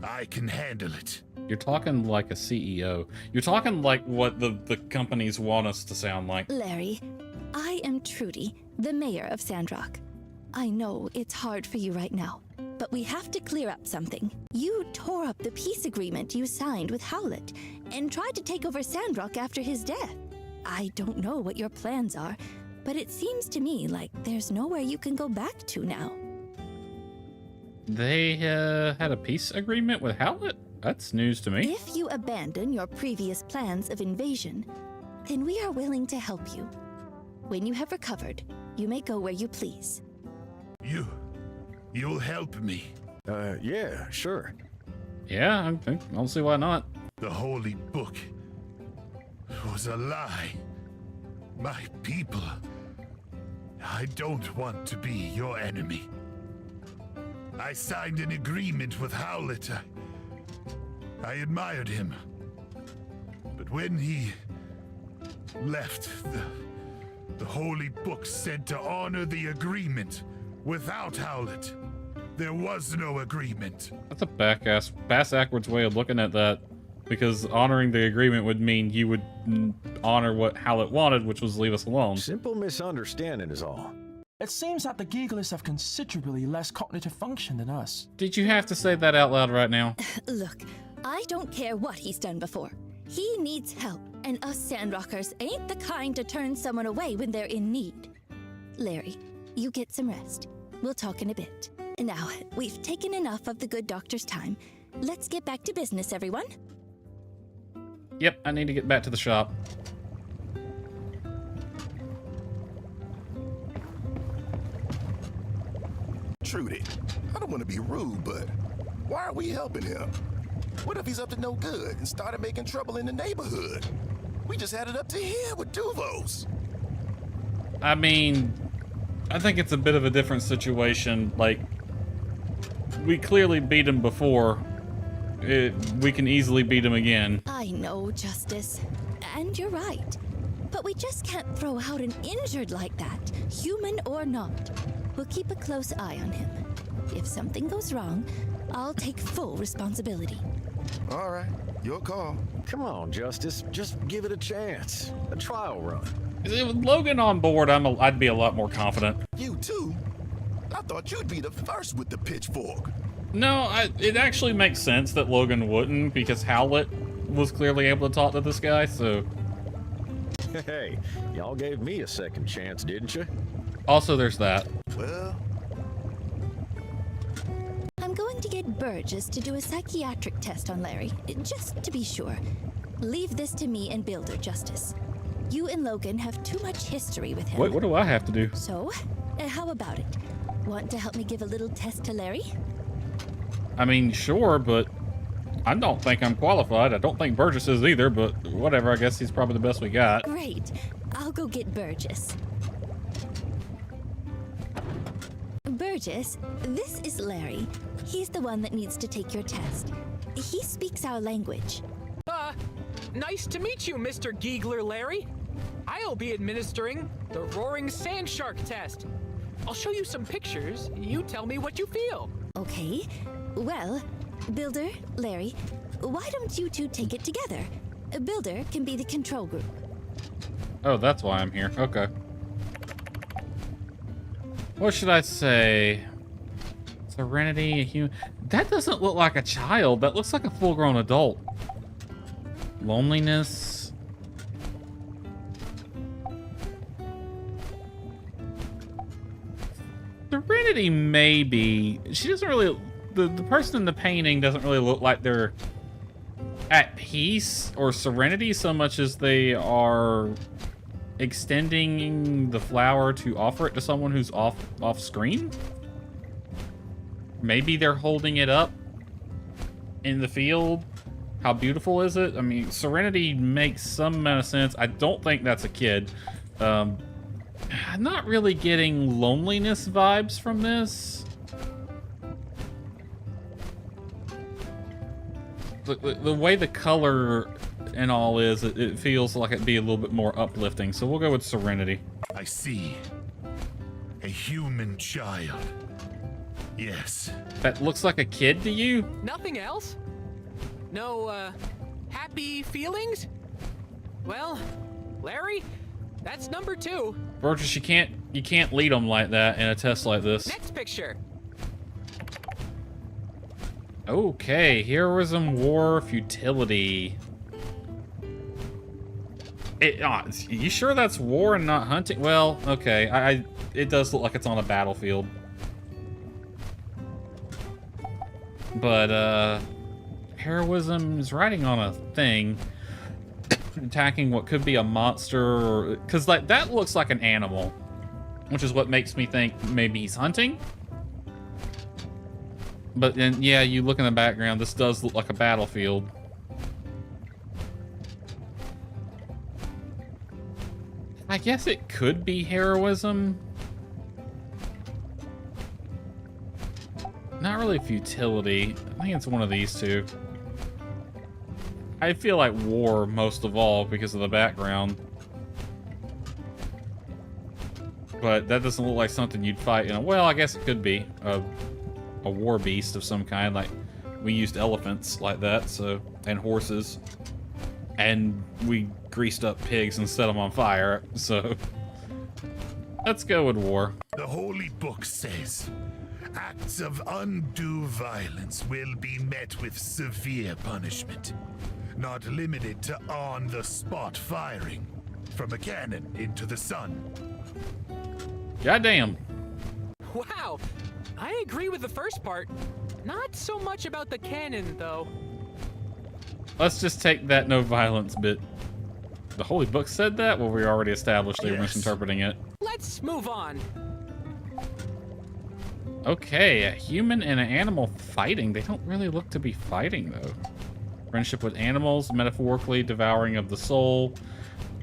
I can handle it. You're talking like a CEO. You're talking like what the companies want us to sound like. Larry, I am Trudy, the mayor of Sandrock. I know it's hard for you right now, but we have to clear up something. You tore up the peace agreement you signed with Howlett and tried to take over Sandrock after his death. I don't know what your plans are, but it seems to me like there's nowhere you can go back to now. They had a peace agreement with Howlett? That's news to me. If you abandon your previous plans of invasion, then we are willing to help you. When you have recovered, you may go where you please. You'll help me. Yeah, sure. Yeah, I don't see why not. The Holy Book was a lie. My people, I don't want to be your enemy. I signed an agreement with Howlett. I admired him. But when he left, the Holy Book said to honor the agreement without Howlett. There was no agreement. That's a backwards way of looking at that, because honoring the agreement would mean you would honor what Howlett wanted, which was leave us alone. Simple misunderstanding is all. It seems that the Gigglers have considerably less cognitive function than us. Did you have to say that out loud right now? Look, I don't care what he's done before. He needs help, and us Sandrockers ain't the kind to turn someone away when they're in need. Larry, you get some rest. We'll talk in a bit. Now, we've taken enough of the good doctor's time. Let's get back to business, everyone. Yep, I need to get back to the shop. Trudy, I don't want to be rude, but why are we helping him? What if he's up to no good and started making trouble in the neighborhood? We just had it up to here with Duvos. I mean, I think it's a bit of a different situation. Like, we clearly beat him before. We can easily beat him again. I know, Justice. And you're right. But we just can't throw out an injured like that, human or not. We'll keep a close eye on him. If something goes wrong, I'll take full responsibility. All right, your call. Come on, Justice. Just give it a chance. A trial run. With Logan on board, I'd be a lot more confident. You too? I thought you'd be the first with the pitchfork. No, it actually makes sense that Logan wouldn't, because Howlett was clearly able to talk to this guy, so... Hey, y'all gave me a second chance, didn't you? Also, there's that. Well... I'm going to get Burgess to do a psychiatric test on Larry, just to be sure. Leave this to me and Builder, Justice. You and Logan have too much history with him. What do I have to do? So, how about it? Want to help me give a little test to Larry? I mean, sure, but I don't think I'm qualified. I don't think Burgess is either, but whatever. I guess he's probably the best we got. Great. I'll go get Burgess. Burgess, this is Larry. He's the one that needs to take your test. He speaks our language. Nice to meet you, Mr. Giegler Larry. I'll be administering the Roaring Sand Shark test. I'll show you some pictures. You tell me what you feel. Okay. Well, Builder, Larry, why don't you two take it together? Builder can be the control group. Oh, that's why I'm here. Okay. What should I say? Serenity, a human. That doesn't look like a child. That looks like a full-grown adult. Loneliness. Serenity, maybe. She doesn't really... The person in the painting doesn't really look like they're at peace or serenity so much as they are extending the flower to offer it to someone who's off screen. Maybe they're holding it up in the field. How beautiful is it? I mean, serenity makes some amount of sense. I don't think that's a kid. I'm not really getting loneliness vibes from this. The way the color and all is, it feels like it'd be a little bit more uplifting. So we'll go with serenity. I see. A human child. Yes. That looks like a kid to you? Nothing else? No, happy feelings? Well, Larry, that's number 2. Burgess, you can't lead them like that in a test like this. Next picture. Okay, heroism, war, futility. You sure that's war and not hunting? Well, okay, it does look like it's on a battlefield. But, heroism is riding on a thing. Attacking what could be a monster, because like that looks like an animal, which is what makes me think maybe he's hunting. But then, yeah, you look in the background, this does look like a battlefield. I guess it could be heroism. Not really futility. I think it's one of these two. I feel like war most of all because of the background. But that doesn't look like something you'd fight in a... Well, I guess it could be. a war beast of some kind. Like, we used elephants like that, so, and horses. And we greased up pigs and set them on fire, so let's go with war. The Holy Book says, acts of undue violence will be met with severe punishment, not limited to on-the-spot firing from a cannon into the sun. Goddamn. Wow, I agree with the first part. Not so much about the cannon, though. Let's just take that no violence bit. The Holy Book said that? Well, we already established they were misinterpreting it. Let's move on. Okay, a human and an animal fighting. They don't really look to be fighting, though. Friendship with animals, metaphorically devouring of the soul.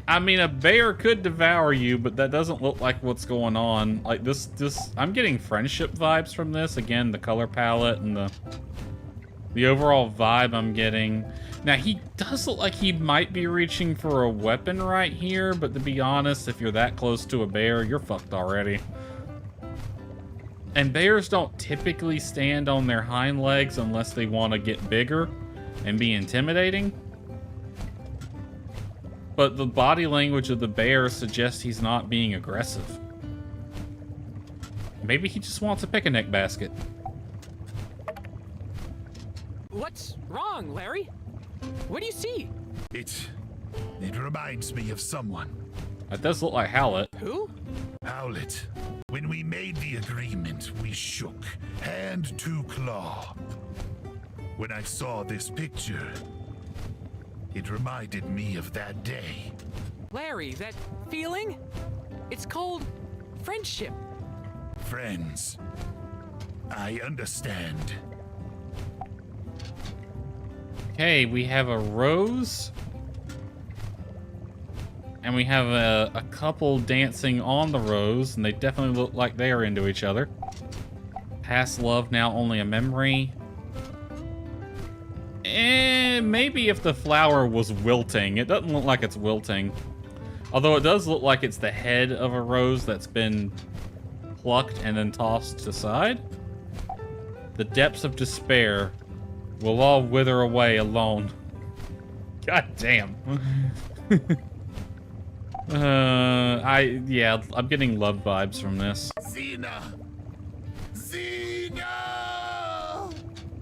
I mean, a bear could devour you, but that doesn't look like what's going on. Like, this, I'm getting friendship vibes from this. Again, the color palette and the overall vibe I'm getting. Now, he does look like he might be reaching for a weapon right here, but to be honest, if you're that close to a bear, you're fucked already. And bears don't typically stand on their hind legs unless they want to get bigger and be intimidating. But the body language of the bear suggests he's not being aggressive. Maybe he just wants a picnic basket. What's wrong, Larry? What do you see? It reminds me of someone. That does look like Howlett. Who? Howlett. When we made the agreement, we shook, hand to claw. When I saw this picture, it reminded me of that day. Larry, that feeling? It's called friendship. Friends. I understand. Okay, we have a rose. And we have a couple dancing on the rose, and they definitely look like they are into each other. Past love, now only a memory. And maybe if the flower was wilting. It doesn't look like it's wilting. Although it does look like it's the head of a rose that's been plucked and then tossed aside. The depths of despair will all wither away alone. God damn. I'm getting love vibes from this. Xena!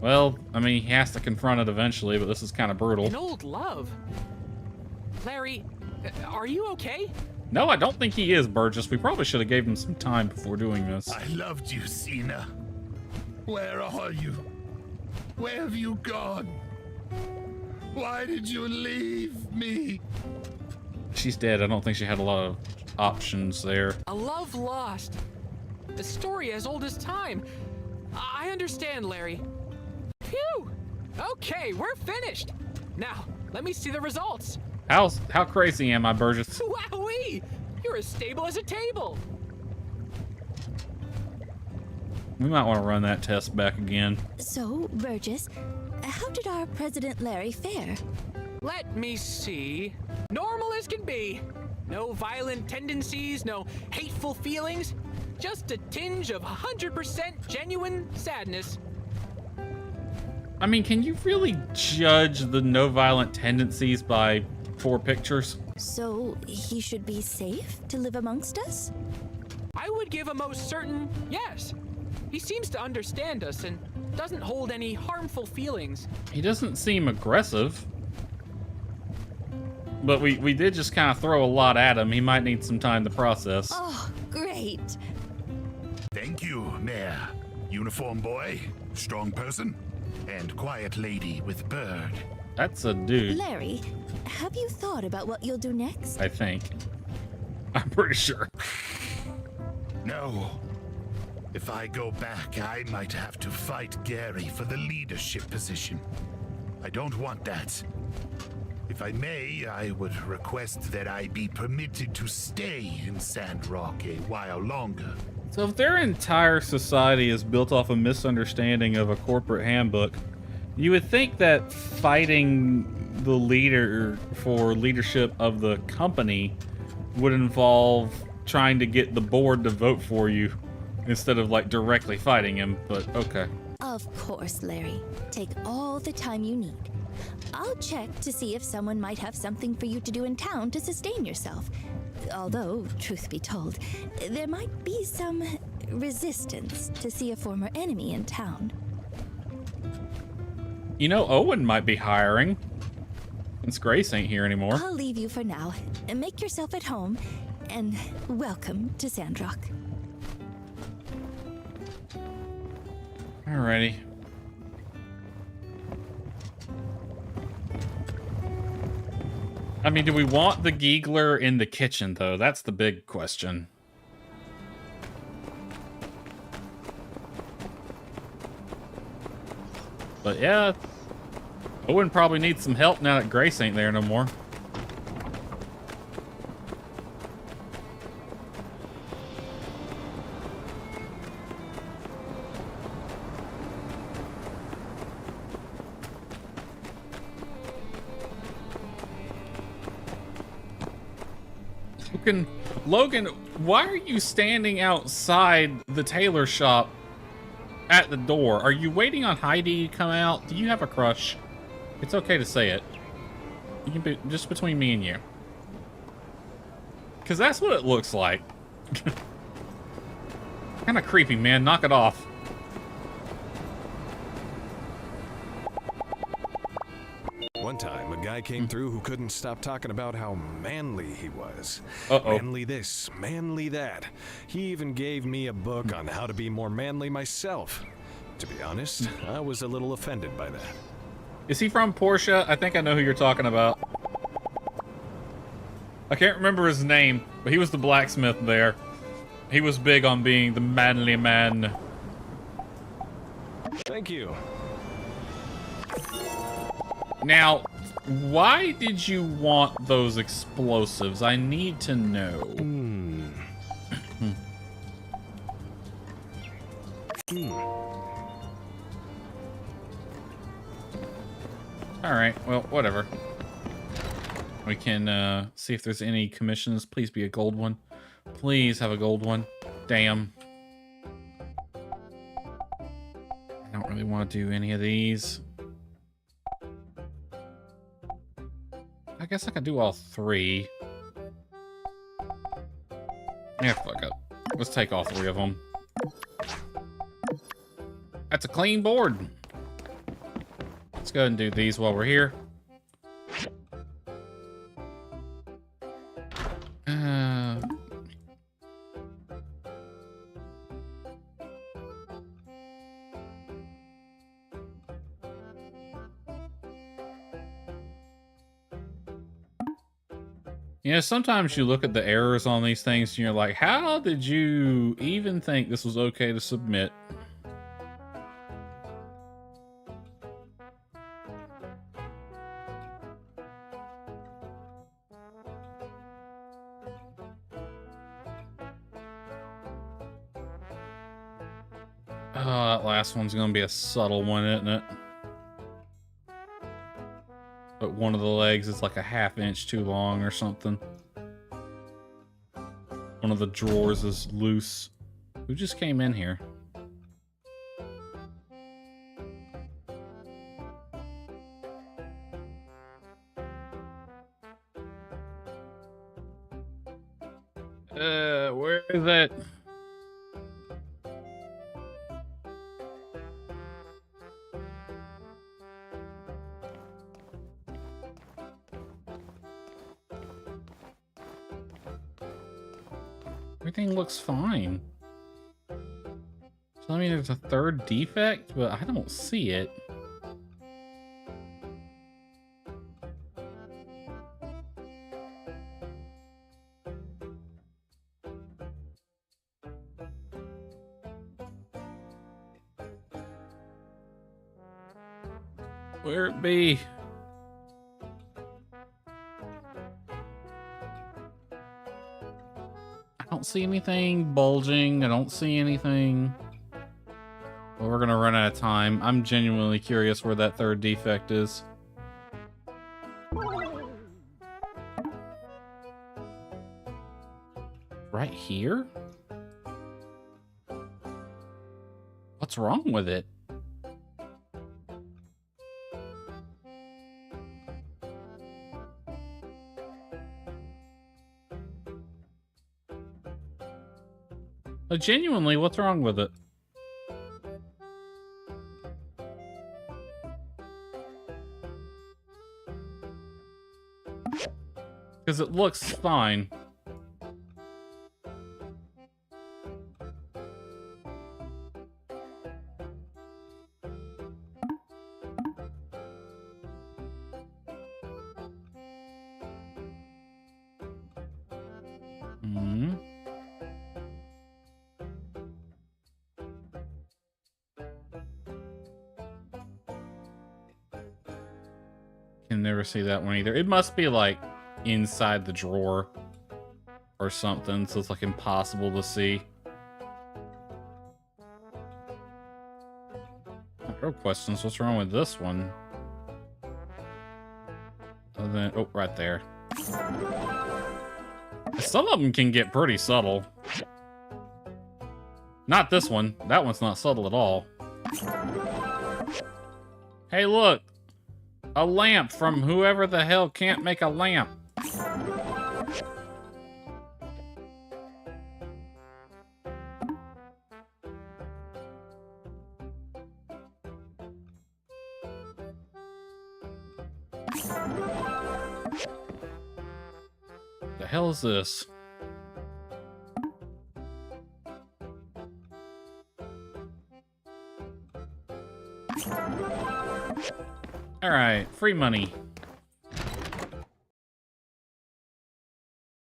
Well, I mean, he has to confront it eventually, but this is kind of brutal. An old love. Larry, are you okay? No, I don't think he is, Burgess. We probably should have gave him some time before doing this. I loved you, Xena. Where are you? Where have you gone? Why did you leave me? She's dead. I don't think she had a lot of options there. A love lost. A story as old as time. I understand, Larry. Phew! Okay, we're finished. Now, let me see the results. How crazy am I, Burgess? Wowee! You're as stable as a table. We might want to run that test back again. So, Burgess, how did our President Larry fare? Let me see. Normal as can be. No violent tendencies, no hateful feelings. Just a tinge of 100% genuine sadness. I mean, can you really judge the no violent tendencies by 4 pictures? So, he should be safe to live amongst us? I would give a most certain yes. He seems to understand us and doesn't hold any harmful feelings. He doesn't seem aggressive. But we did just kind of throw a lot at him. He might need some time to process. Oh, great. Thank you, Mayor. Uniform boy, strong person, and quiet lady with bird. That's a dude. Larry, have you thought about what you'll do next? I think. I'm pretty sure. No. If I go back, I might have to fight Gary for the leadership position. I don't want that. If I may, I would request that I be permitted to stay in Sandrock a while longer. So if their entire society is built off a misunderstanding of a corporate handbook, you would think that fighting the leader for leadership of the company would involve trying to get the board to vote for you instead of like directly fighting him, but okay. Of course, Larry. Take all the time you need. I'll check to see if someone might have something for you to do in town to sustain yourself. Although, truth be told, there might be some resistance to see a former enemy in town. You know, Owen might be hiring. Since Grace ain't here anymore. I'll leave you for now. Make yourself at home, and welcome to Sandrock. Alrighty. I mean, do we want the Giegler in the kitchen, though? That's the big question. But yeah, Owen probably needs some help now that Grace ain't there no more. Logan, why are you standing outside the tailor shop at the door? Are you waiting on Heidi to come out? Do you have a crush? It's okay to say it. You can be just between me and you. Because that's what it looks like. Kind of creepy, man. Knock it off. One time, a guy came through who couldn't stop talking about how manly he was. Uh-oh. Manly this, manly that. He even gave me a book on how to be more manly myself. To be honest, I was a little offended by that. Is he from Portia? I think I know who you're talking about. I can't remember his name, but he was the blacksmith there. He was big on being the manly man. Thank you. Now, why did you want those explosives? I need to know. Alright, well, whatever. We can see if there's any commissions. Please be a gold one. Please have a gold one. Damn. I don't really want to do any of these. I guess I could do all three. Yeah, fuck it. Let's take all three of them. That's a clean board. Let's go ahead and do these while we're here. You know, sometimes you look at the errors on these things and you're like, how did you even think this was okay to submit? Oh, that last one's gonna be a subtle one, isn't it? But one of the legs is like a ½ inch too long or something. One of the drawers is loose. Who just came in here? Where is it? Everything looks fine. So I mean, there's a third defect, but I don't see it. Where it be? I don't see anything bulging. I don't see anything. Well, we're gonna run out of time. I'm genuinely curious where that third defect is. Right here? What's wrong with it? Genuinely, what's wrong with it? Because it looks fine. Hmm. Can never see that one either. It must be like inside the drawer or something, so it's like impossible to see. Real questions, what's wrong with this one? Other than, oh, right there. Some of them can get pretty subtle. Not this one. That one's not subtle at all. Hey, look! A lamp from whoever the hell can't make a lamp. The hell is this? Alright, free money.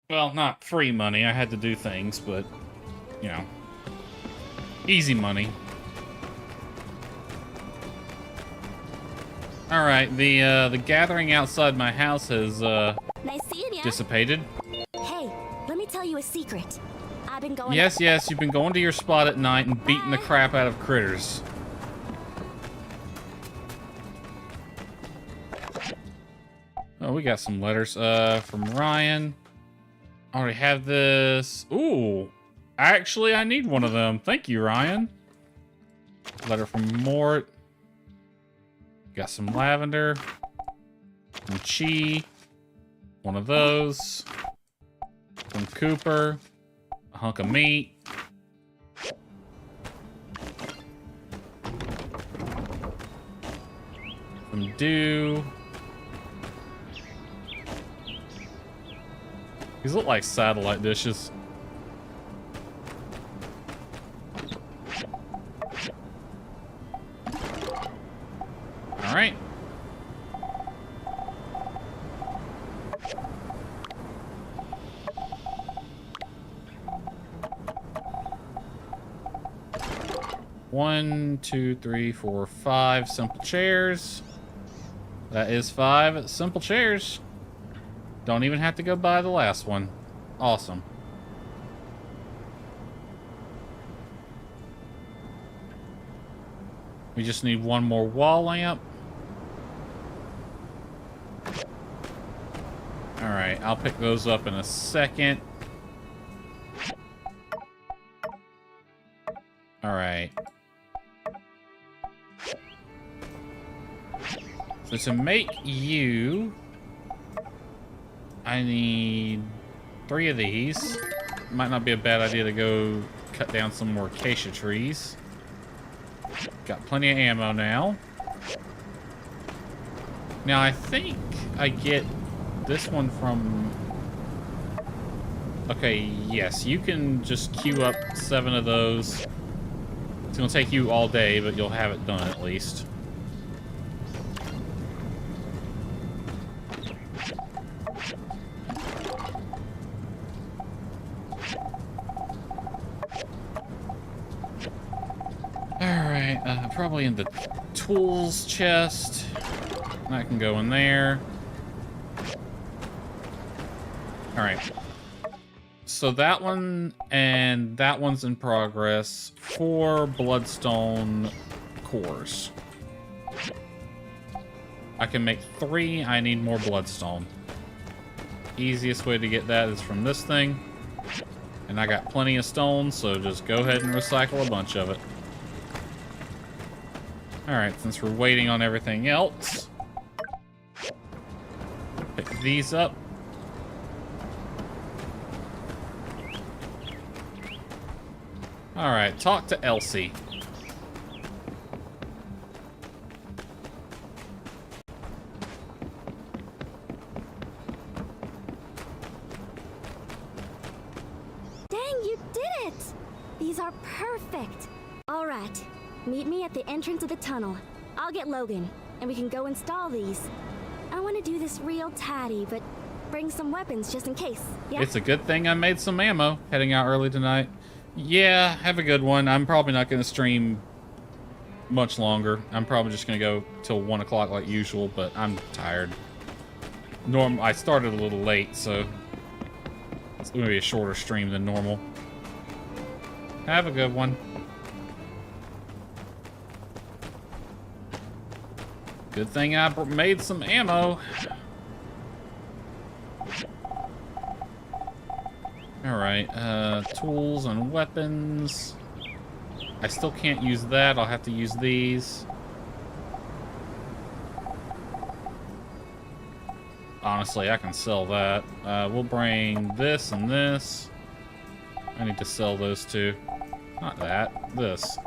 Well, not free money. I had to do things, but, you know, easy money. Alright, the gathering outside my house has, Nice seeing ya. dissipated. Hey, let me tell you a secret. I've been going. Yes, yes, you've been going to your spot at night and beating the crap out of critters. Oh, we got some letters, from Ryan. I already have this. Ooh, actually, I need one of them. Thank you, Ryan. Letter from Mort. Got some lavender. From Chi. One of those. From Cooper. A hunk of meat. From Dew. These look like satellite dishes. All right. One, two, three, four, 5 simple chairs. That is 5 simple chairs. Don't even have to go buy the last one. Awesome. We just need one more wall lamp. Alright, I'll pick those up in a second. Alright. So to make you... I need 3 of these. Might not be a bad idea to go cut down some more acacia trees. Got plenty of ammo now. Now I think I get this one from... Okay, yes, you can just queue up 7 of those. It's gonna take you all day, but you'll have it done at least. Alright, probably in the tools chest. That can go in there. Alright. So that one and that one's in progress. 4 bloodstone cores. I can make 3. I need more bloodstone. Easiest way to get that is from this thing. And I got plenty of stone, so just go ahead and recycle a bunch of it. Alright, since we're waiting on everything else, pick these up. Alright, talk to Elsie. Dang, you did it! These are perfect. All right, meet me at the entrance of the tunnel. I'll get Logan, and we can go install these. I want to do this real tatty, but bring some weapons just in case, yeah? It's a good thing I made some ammo heading out early tonight. Yeah, have a good one. I'm probably not going to stream much longer. I'm probably just going to go till 1 o'clock like usual, but I'm tired. I started a little late, so it's going to be a shorter stream than normal. Have a good one. Good thing I made some ammo. Alright, tools and weapons. I still can't use that. I'll have to use these. Honestly, I can sell that. We'll bring this and this. I need to sell those two. Not that. This.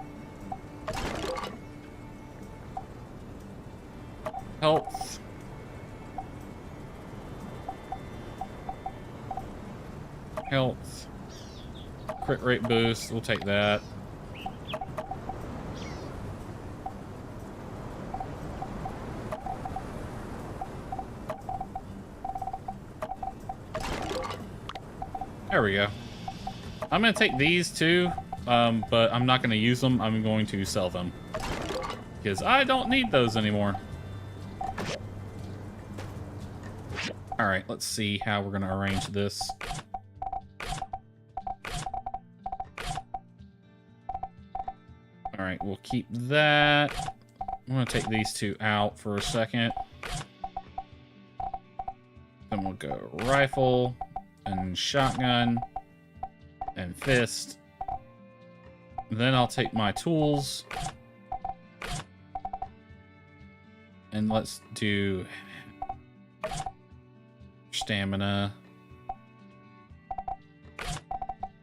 Health. Health. Crit rate boost. We'll take that. There we go. I'm going to take these two, but I'm not going to use them. I'm going to sell them. Because I don't need those anymore. Alright, let's see how we're going to arrange this. Alright, we'll keep that. I'm going to take these two out for a second. Then we'll go rifle and shotgun and fist. Then I'll take my tools. And let's do stamina.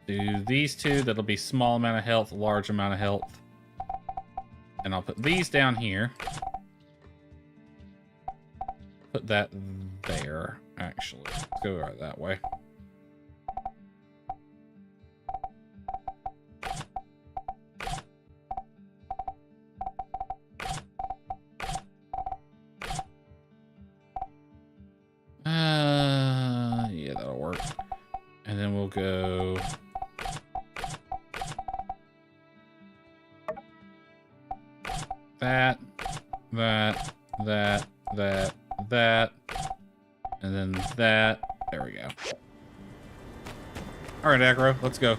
Do these two. That'll be small amount of health, large amount of health. And I'll put these down here. Put that there, actually. Let's go right that way. Yeah, that'll work. And then we'll go that, and then that. There we go. All right, Aggro, let's go.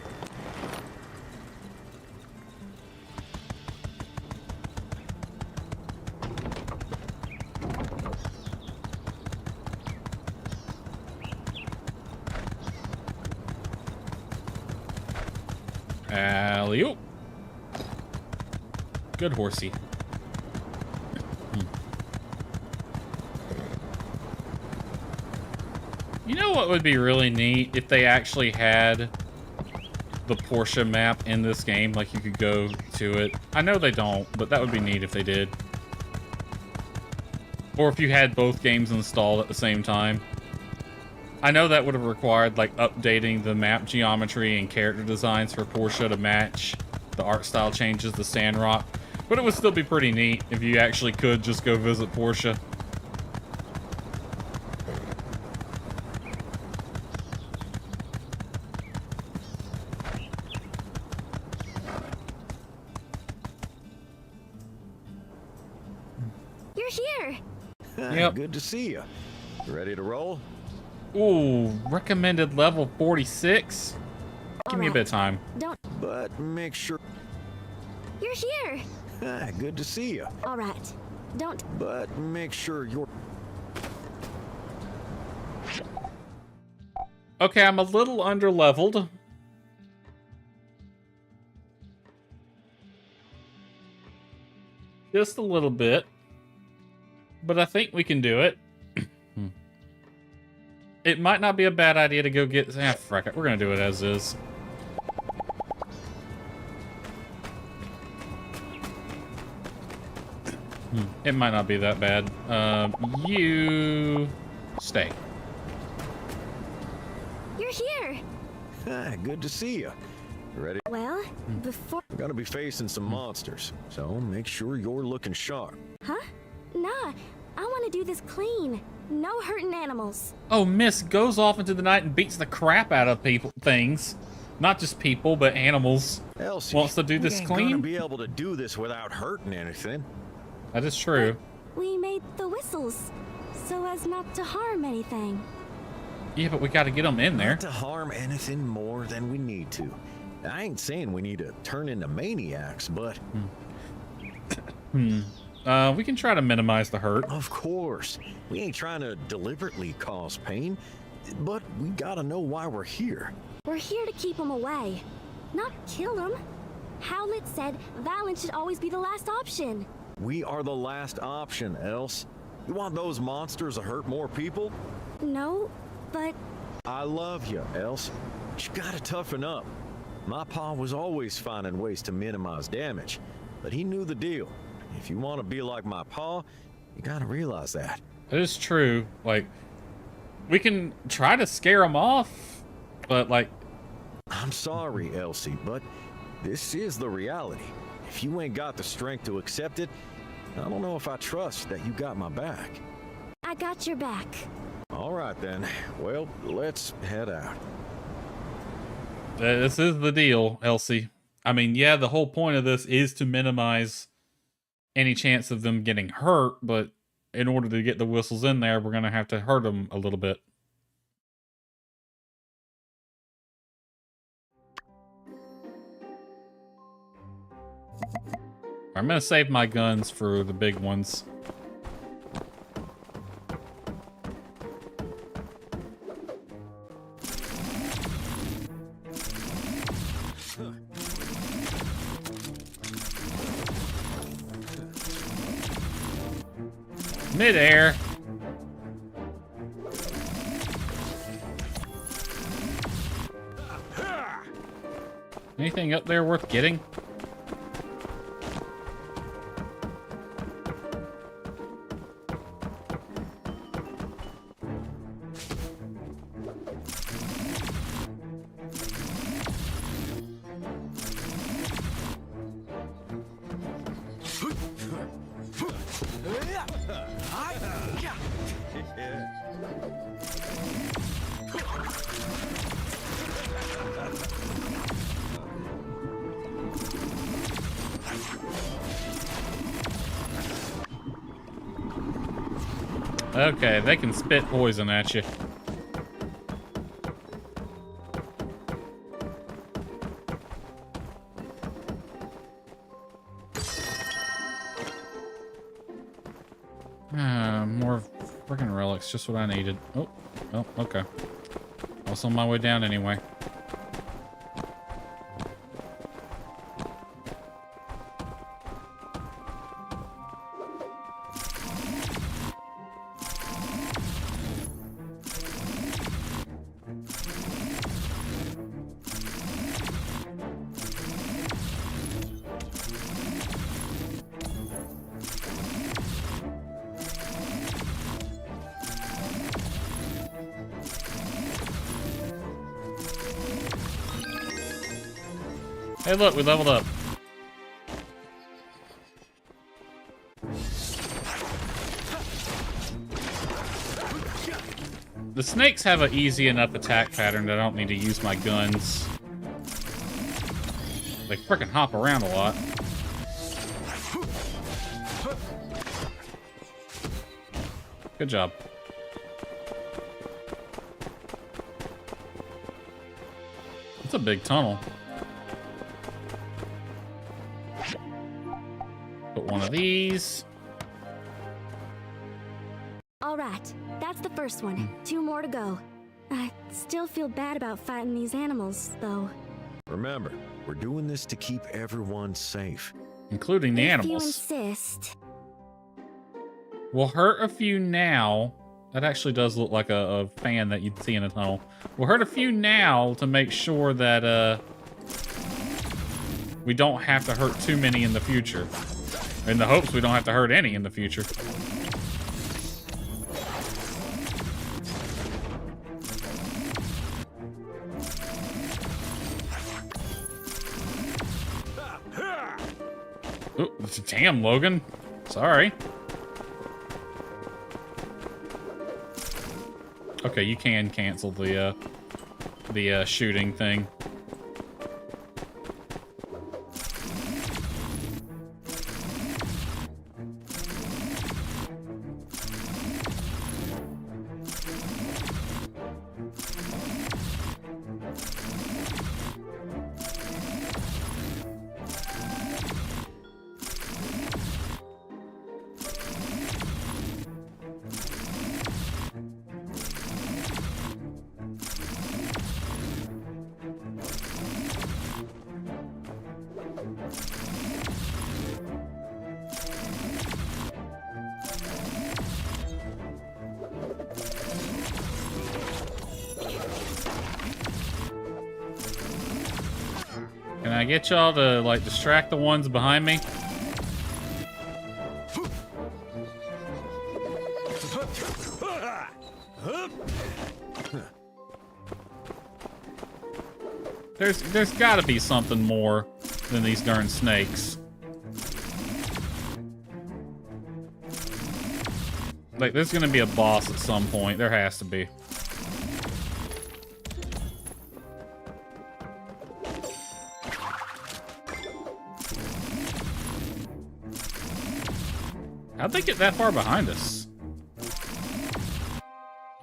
Alley-oop. Good horsey. You know what would be really neat if they actually had the Porsche map in this game, like you could go to it. I know they don't, but that would be neat if they did. Or if you had both games installed at the same time. I know that would have required like updating the map geometry and character designs for Porsche to match the art style changes to Sandrock, but it would still be pretty neat if you actually could just go visit Porsche. You're here. Yep. Good to see you. Ready to roll? Ooh, recommended level 46. Give me a bit of time. Don't. But make sure. You're here. Good to see you. All right. Don't. But make sure you're. Okay, I'm a little under-leveled. Just a little bit. But I think we can do it. It might not be a bad idea to go get... Ah, frick it. We're going to do it as is. It might not be that bad. You stay. You're here. Ah, good to see you. Ready? Well, before... We're gonna be facing some monsters, so make sure you're looking sharp. Huh? Nah, I want to do this clean. No hurting animals. Oh, Miss goes off into the night and beats the crap out of things. Not just people, but animals. Elsie, wants to do this we ain't clean? gonna be able to do this without hurting anything. That is true. We made the whistles so as not to harm anything. Yeah, but we got to get them in there. Not to harm anything more than we need to. I ain't saying we need to turn into maniacs, but... We can try to minimize the hurt. Of course. We ain't trying to deliberately cause pain, but we gotta know why we're here. We're here to keep them away, not kill them. Howlett said Valen should always be the last option. We are the last option, Else. You want those monsters to hurt more people? No, but... I love you, Else. You gotta toughen up. My pa was always finding ways to minimize damage, but he knew the deal. If you want to be like my pa, you gotta realize that. It is true. Like, we can try to scare them off, but like... I'm sorry, Elsie, but this is the reality. If you ain't got the strength to accept it, I don't know if I trust that you got my back. I got your back. All right, then. Well, let's head out. This is the deal, Elsie. I mean, yeah, the whole point of this is to minimize any chance of them getting hurt, but in order to get the whistles in there, we're going to have to hurt them a little bit. I'm going to save my guns for the big ones. Midair. Anything up there worth getting? Okay, they can spit poison at you. More freaking relics, just what I needed. Oh, okay. I was on my way down anyway. Hey, look, we leveled up. The snakes have an easy enough attack pattern that I don't need to use my guns. They frickin' hop around a lot. Good job. It's a big tunnel. Put one of these. All right, that's the first one. 2 more to go. I still feel bad about fighting these animals, though. Remember, we're doing this to keep everyone safe. Including the animals. If you insist. We'll hurt a few now. That actually does look like a fan that you'd see in a tunnel. We'll hurt a few now to make sure that we don't have to hurt too many in the future. In the hopes we don't have to hurt any in the future. Ooh, damn, Logan. Sorry. Okay, you can cancel the shooting thing. Can I get y'all to, like, distract the ones behind me? There's gotta be something more than these darn snakes. Like, there's gonna be a boss at some point. There has to be. How'd they get that far behind us?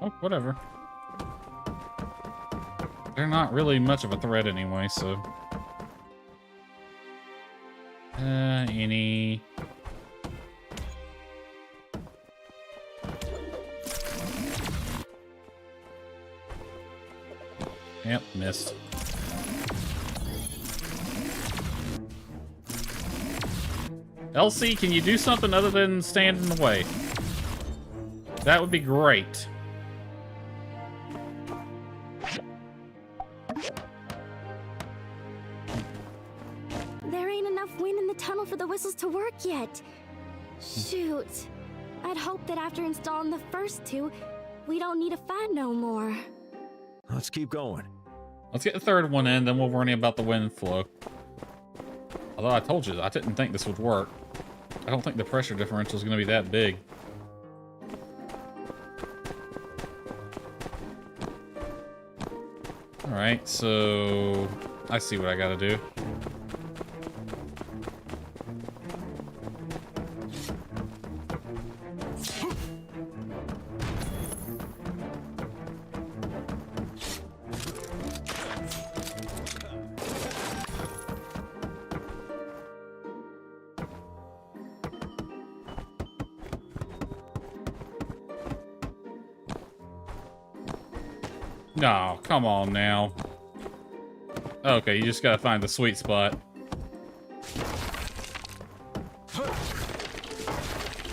Oh, whatever. They're not really much of a threat anyway, so... any... Yep, missed. Elsie, can you do something other than stand in the way? That would be great. There ain't enough wind in the tunnel for the whistles to work yet. Shoot. I'd hope that after installing the first two, we don't need a fan no more. Let's keep going. Let's get the third one in, then we'll worry about the wind flow. Although I told you, I didn't think this would work. I don't think the pressure differential is going to be that big. Alright, so... I see what I gotta do. No, come on now. Okay, you just gotta find the sweet spot.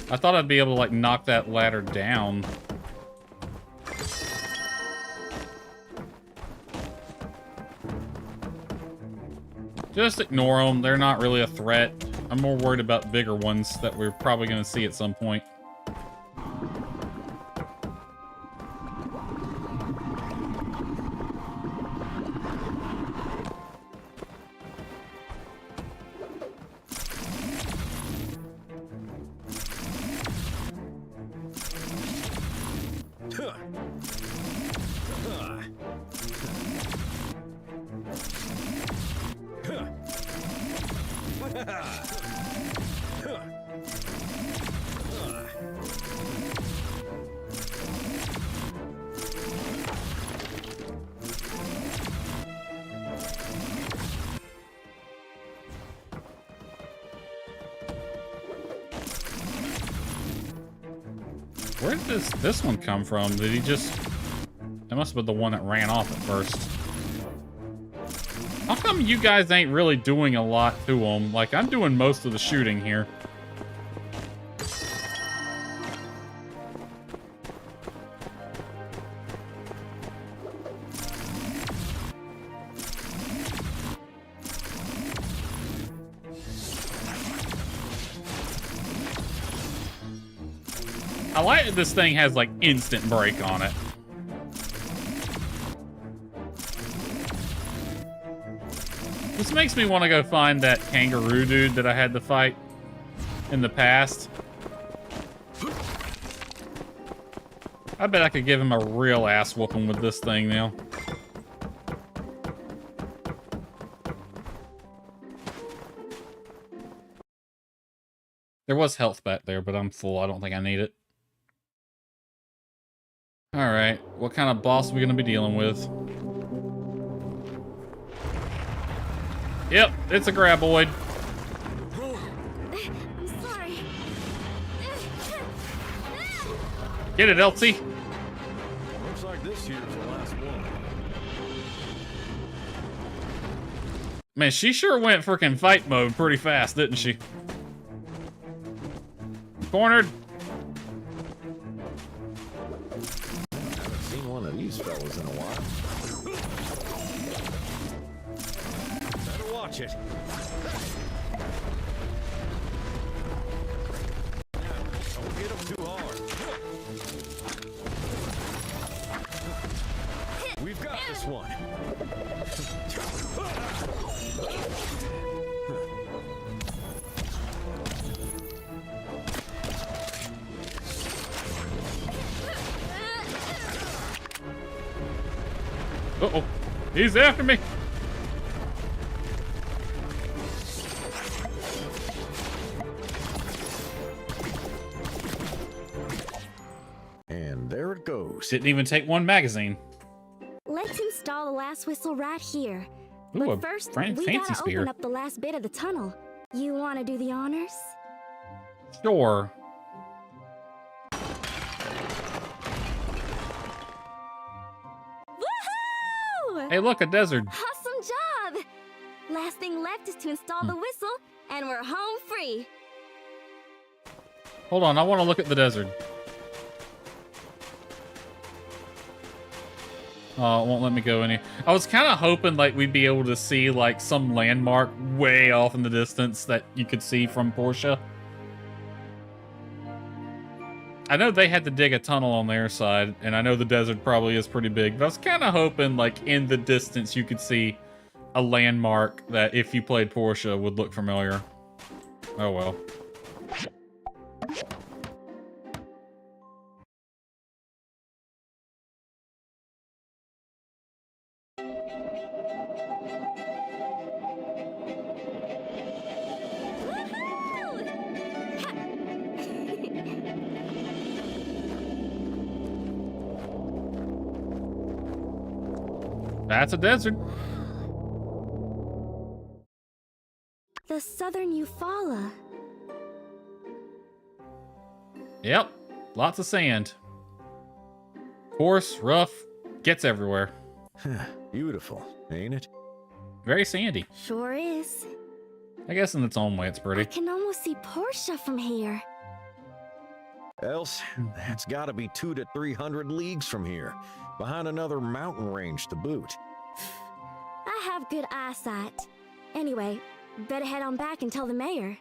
I thought I'd be able to, like, knock that ladder down. Just ignore them. They're not really a threat. I'm more worried about bigger ones that we're probably gonna see at some point. Where did this one come from? Did he just... It must have been the one that ran off at first. How come you guys ain't really doing a lot to them? Like, I'm doing most of the shooting here. I like that this thing has like instant brake on it. This makes me want to go find that kangaroo dude that I had to fight in the past. I bet I could give him a real ass whooping with this thing now. There was health back there, but I'm full. I don't think I need it. Alright, what kind of boss are we going to be dealing with? Yep, it's a graboid. I'm sorry. Get it, Elsie. Looks like this here's the last one. Man, she sure went freaking fight mode pretty fast, didn't she? Cornered. Haven't seen one of these fellas in a while. Better watch it. Don't hit him too hard. We've got this one. Uh-oh. He's after me. And there it goes. Didn't even take one magazine. Let's install the last whistle right here. Ooh, but a first, fancy we gotta spear. open up the last bit of the tunnel. You want to do the honors? Sure. Woohoo! Hey, look, a desert. Awesome job! Last thing left is to install the whistle, and we're home free. Hold on, I want to look at the desert. Oh, it won't let me go any. I was kind of hoping like we'd be able to see like some landmark way off in the distance that you could see from Portia. I know they had to dig a tunnel on their side, and I know the desert probably is pretty big, but I was kind of hoping like in the distance you could see a landmark that if you played Portia would look familiar. Oh well. That's a desert. The Southern Eufaula. Yep, lots of sand. Coarse, rough, gets everywhere. Beautiful, ain't it? Very sandy. Sure is. I guess in its own way it's I pretty. can almost see Portia from here. Else, that's gotta be 200 to 300 leagues from here, behind another mountain range to boot. I have good eyesight. Anyway, better head on back and tell the mayor.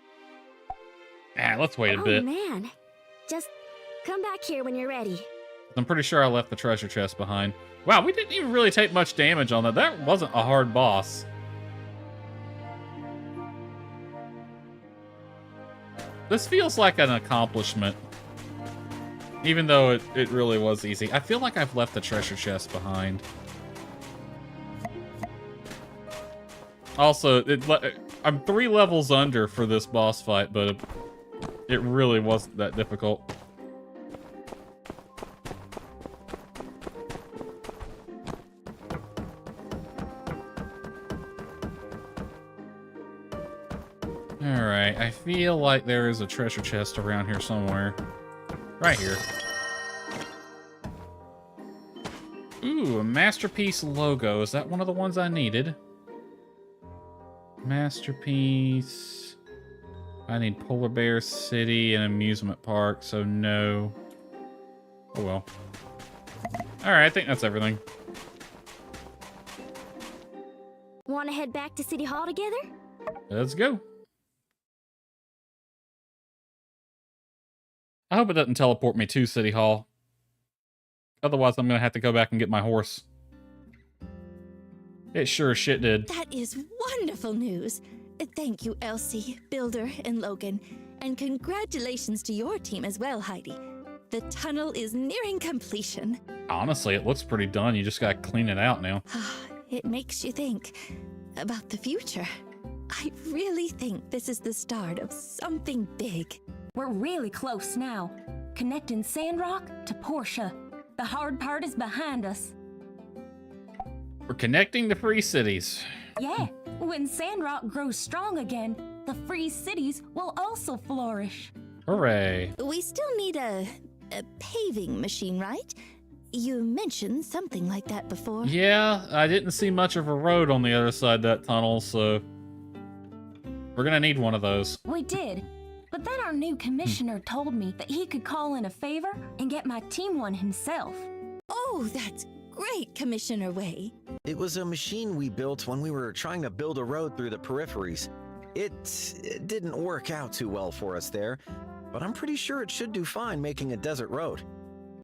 Ah, let's wait a bit. Oh man, just come back here when you're ready. I'm pretty sure I left the treasure chest behind. Wow, we didn't even really take much damage on that. That wasn't a hard boss. This feels like an accomplishment. Even though it really was easy. I feel like I've left the treasure chest behind. Also, I'm 3 levels under for this boss fight, but it really wasn't that difficult. Alright, I feel like there is a treasure chest around here somewhere. Right here. Ooh, a Masterpiece logo. Is that one of the ones I needed? Masterpiece. I need Polar Bear City and Amusement Park, so no. Oh well. Alright, I think that's everything. Want to head back to City Hall together? Let's go. I hope it doesn't teleport me to City Hall. Otherwise, I'm going to have to go back and get my horse. It sure as shit did. That is wonderful news. Thank you, Elsie, Builder, and Logan. And congratulations to your team as well, Heidi. The tunnel is nearing completion. Honestly, it looks pretty done. You just got to clean it out now. It makes you think about the future. I really think this is the start of something big. We're really close now. Connecting Sandrock to Portia. The hard part is behind us. We're connecting the free cities. Yeah, when Sandrock grows strong again, the free cities will also flourish. Hooray. We still need a paving machine, right? You mentioned something like that before. Yeah, I didn't see much of a road on the other side of that tunnel, so we're gonna need one of those. We did, but then our new commissioner told me that he could call in a favor and get my team one himself. Oh, that's great, Commissioner Way. It was a machine we built when we were trying to build a road through the peripheries. It didn't work out too well for us there, but I'm pretty sure it should do fine making a desert road.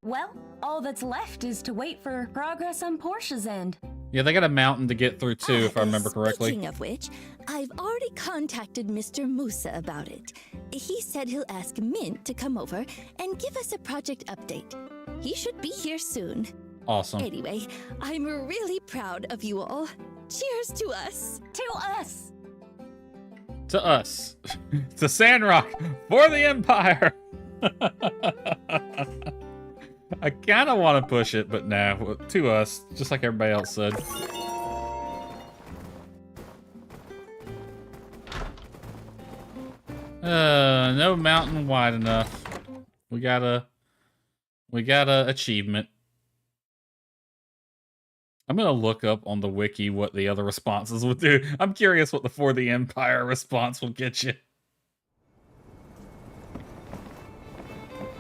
Well, all that's left is to wait for progress on Portia's end. Yeah, they got a mountain to get through too, if I remember correctly. Speaking of which, I've already contacted Mr. Musa about it. He said he'll ask Mint to come over and give us a project update. He should be here soon. Awesome. Anyway, I'm really proud of you all. Cheers to us. To us. To us. To Sandrock. For the Empire. I kind of want to push it, but nah. To us. Just like everybody else said. No mountain wide enough. We got a achievement. I'm gonna look up on the wiki what the other responses would do. I'm curious what the For the Empire response will get you.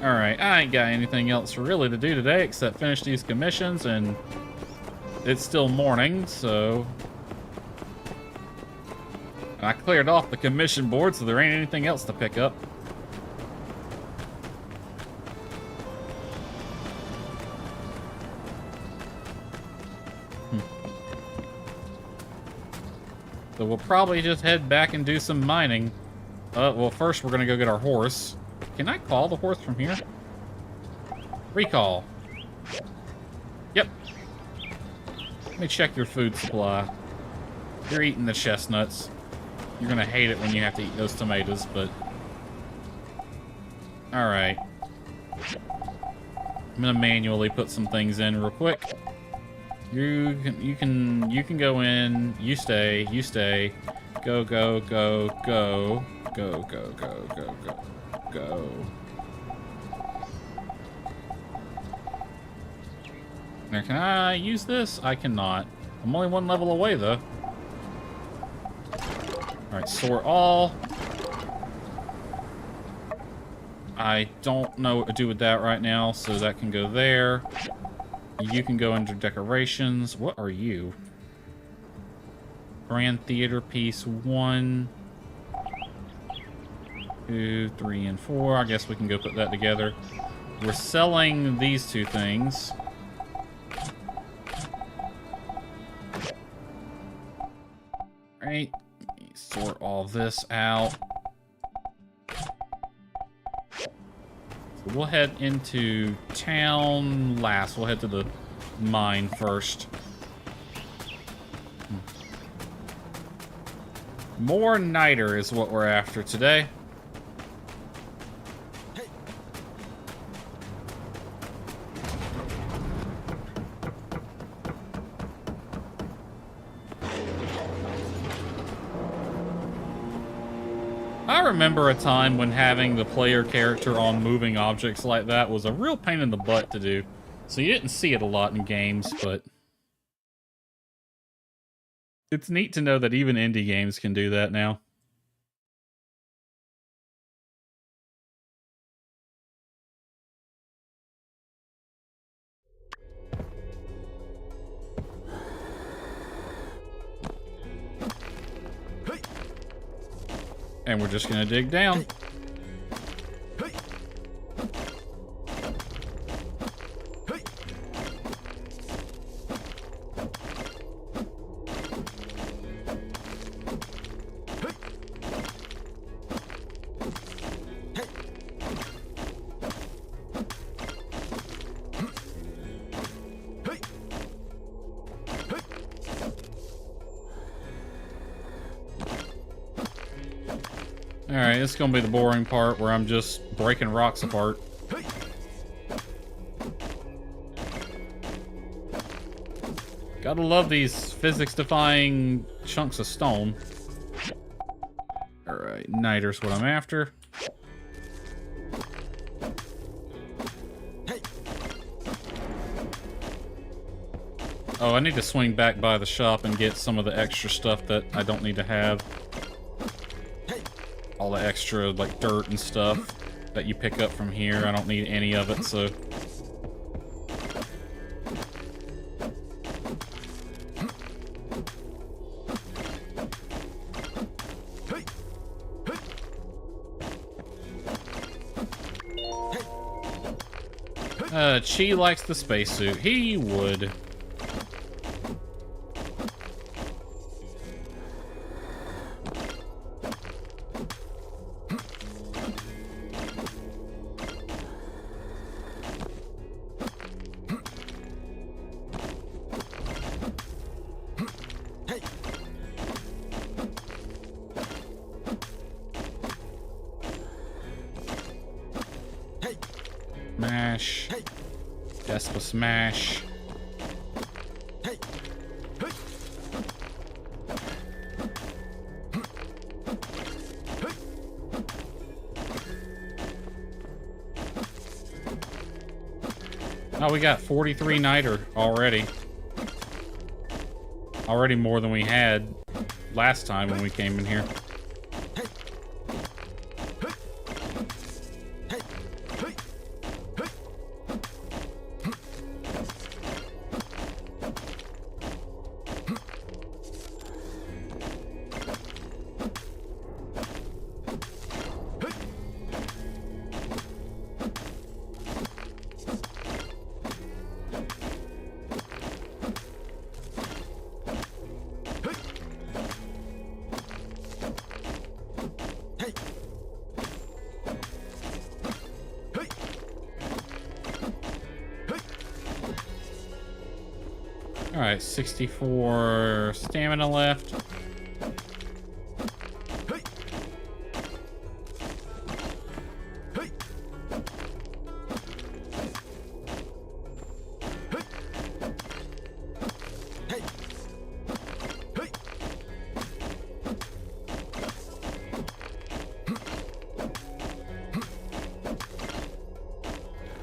Alright, I ain't got anything else really to do today except finish these commissions, and it's still morning, so I cleared off the commission board, so there ain't anything else to pick up. So we'll probably just head back and do some mining. Well, first we're gonna go get our horse. Can I call the horse from here? Recall. Yep. Let me check your food supply. You're eating the chestnuts. You're gonna hate it when you have to eat those tomatoes, but... Alright. I'm gonna manually put some things in real quick. You can go in. You stay. Go. Go. Now, can I use this? I cannot. I'm only one level away, though. Alright, sort all. I don't know what to do with that right now, so that can go there. You can go under decorations. What are you? Grand Theater piece 1, 2, 3, and 4. I guess we can go put that together. We're selling these two things. Right. Sort all this out. We'll head into town last. We'll head to the mine first. More niter is what we're after today. I remember a time when having the player character on moving objects like that was a real pain in the butt to do. So you didn't see it a lot in games, but it's neat to know that even indie games can do that now. And we're just gonna dig down. Alright, this is gonna be the boring part where I'm just breaking rocks apart. Gotta love these physics-defying chunks of stone. Alright, niter's what I'm after. Oh, I need to swing back by the shop and get some of the extra stuff that I don't need to have. All the extra, like, dirt and stuff that you pick up from here. I don't need any of it, so... Chi likes the spacesuit. He would. Smash. Despa smash. Oh, we got 43 niter already. Already more than we had last time when we came in here. Alright, 64 stamina left.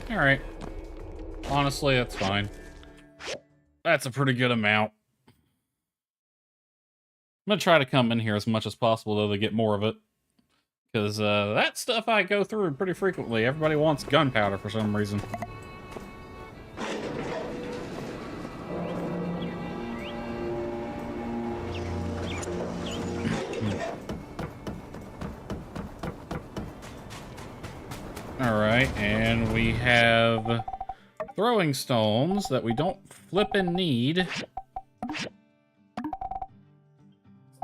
Alright. Honestly, that's fine. That's a pretty good amount. I'm gonna try to come in here as much as possible, though, to get more of it. Because that stuff I go through pretty frequently. Everybody wants gunpowder for some reason. Alright, and we have throwing stones that we don't flippin' need.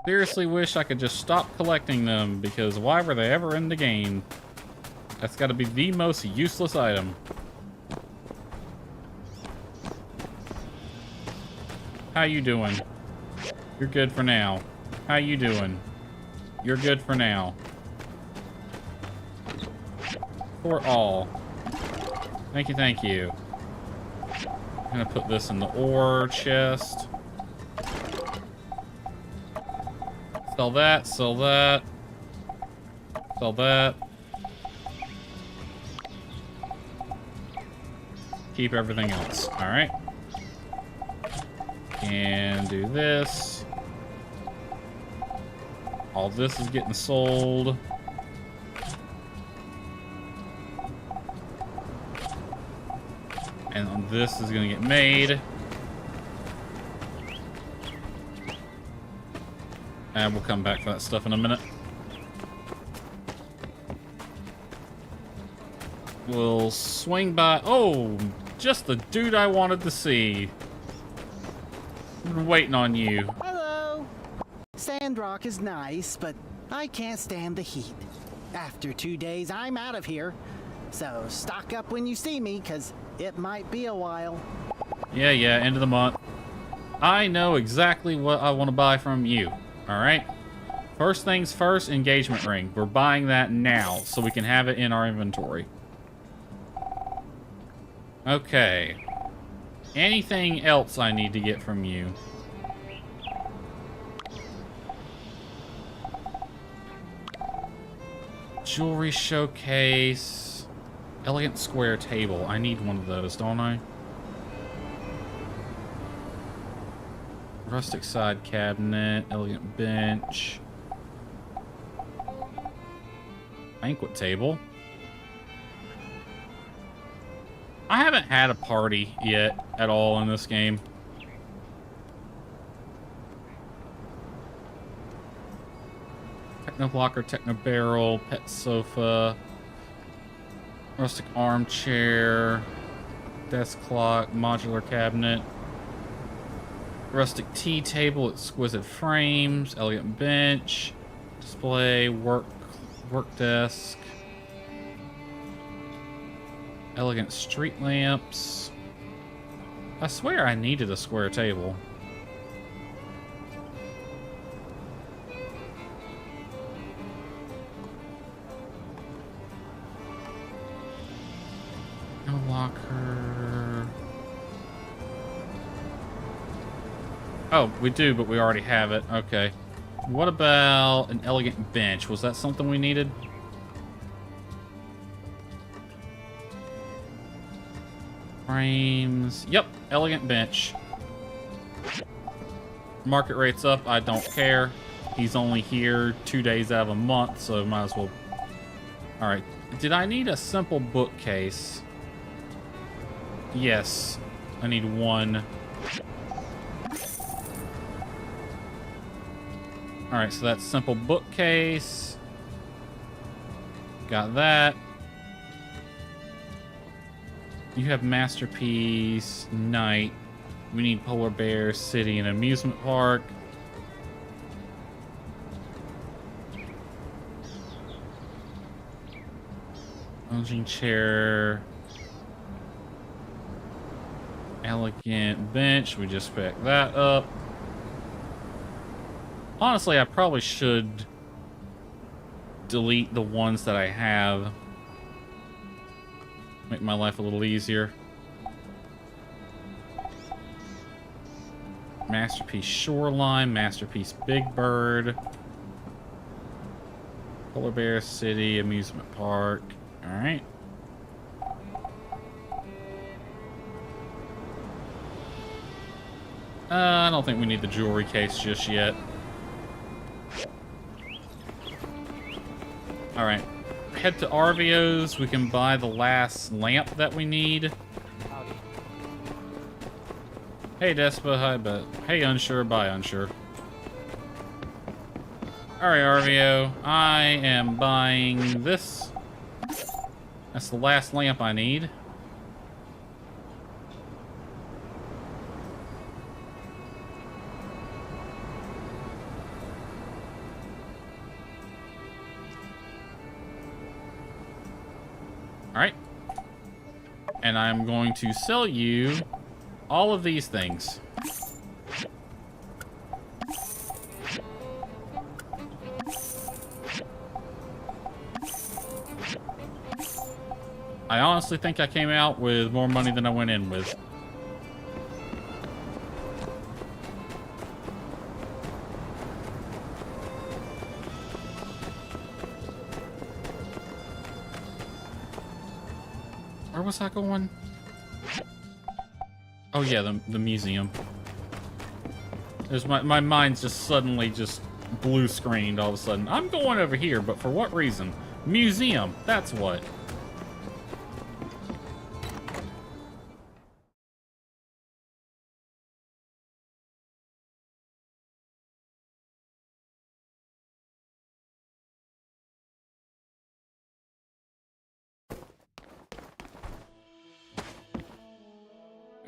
Seriously wish I could just stop collecting them, because why were they ever in the game? That's gotta be the most useless item. How you doing? You're good for now. How you doing? You're good for now. For all. Thank you, thank you. I'm gonna put this in the ore chest. Sell that, sell that. Sell that. Keep everything else. Alright. And do this. All this is getting sold. And this is gonna get made. And we'll come back for that stuff in a minute. We'll swing by. Oh, just the dude I wanted to see. I've been waiting on you. Hello. Sandrock is nice, but I can't stand the heat. After 2 days, I'm out of here. So stock up when you see me, because it might be a while. Yeah, end of the month. I know exactly what I want to buy from you. Alright? First things first, engagement ring. We're buying that now so we can have it in our inventory. Okay. Anything else I need to get from you? Jewelry showcase. Elegant square table. I need one of those, don't I? Rustic side cabinet. Elegant bench. Banquet table. I haven't had a party yet at all in this game. Techno blocker, techno barrel, pet sofa, rustic armchair, desk clock, modular cabinet, rustic tea table, exquisite frames, elegant bench, display, work desk, elegant street lamps. I swear I needed a square table. No locker. Oh, we do, but we already have it. Okay. What about an elegant bench? Was that something we needed? Frames. Yep, elegant bench. Market rate's up. I don't care. He's only here 2 days out of a month, so might as well. All right. Did I need a simple bookcase? Yes. I need one. All right, so that's simple bookcase. Got that. You have masterpiece, night. We need polar bear, city, and amusement park. Lounging chair. Elegant bench. We just picked that up. Honestly, I probably should delete the ones that I have. Make my life a little easier. Masterpiece Shoreline, Masterpiece Big Bird, Polar Bear City, Amusement Park. Alright. I don't think we need the jewelry case just yet. Alright. Head to Arvio's. We can buy the last lamp that we need. Hey, Despa. Hi, but hey, Unsure. Bye, Unsure. Alright, Arvio. I am buying this. That's the last lamp I need. Alright. And I'm going to sell you all of these things. I honestly think I came out with more money than I went in with. Where was I going? Oh yeah, the museum. There's my mind's just suddenly just blue screened all of a sudden. I'm going over here, but for what reason? Museum, that's what.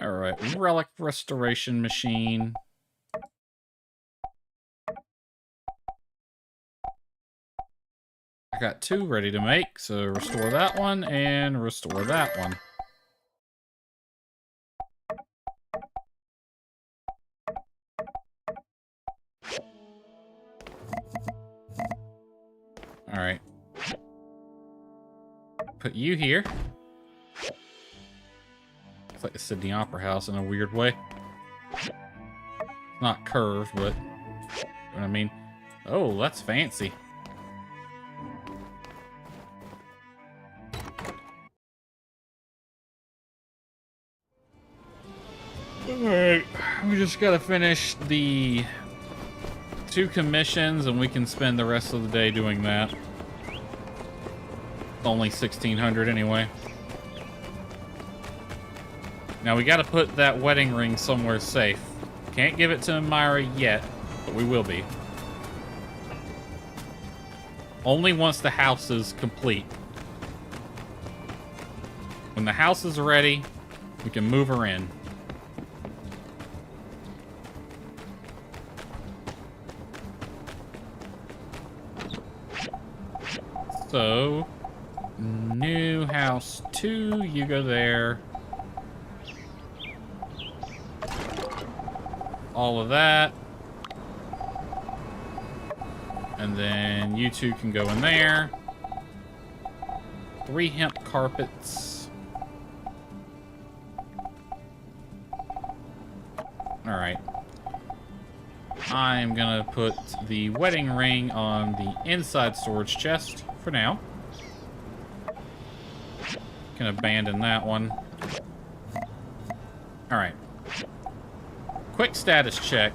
Alright, relic restoration machine. I got 2 ready to make, so restore that one and restore that one. Alright. Put you here. It's like the Sydney Opera House in a weird way. Not curved, but... You know what I mean? Oh, that's fancy. Alright, we just gotta finish the 2 commissions and we can spend the rest of the day doing that. Only 1,600 anyway. Now we gotta put that wedding ring somewhere safe. Can't give it to Myra yet, but we will be. Only once the house is complete. When the house is ready, we can move her in. So, new house 2, you go there. All of that. And then you 2 can go in there. 3 hemp carpets. Alright. I'm gonna put the wedding ring on the inside storage chest for now. Can abandon that one. Alright. Quick status check.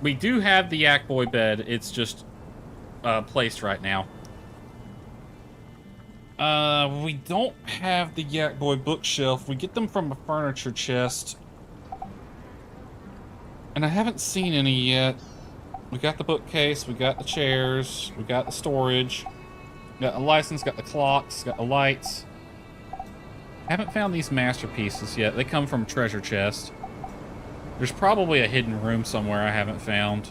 We do have the Yak Boy bed. It's just placed right now. We don't have the Yak Boy bookshelf. We get them from a furniture chest. And I haven't seen any yet. We got the bookcase, we got the chairs, we got the storage. Got a license, got the clocks, got the lights. Haven't found these masterpieces yet. They come from a treasure chest. There's probably a hidden room somewhere I haven't found.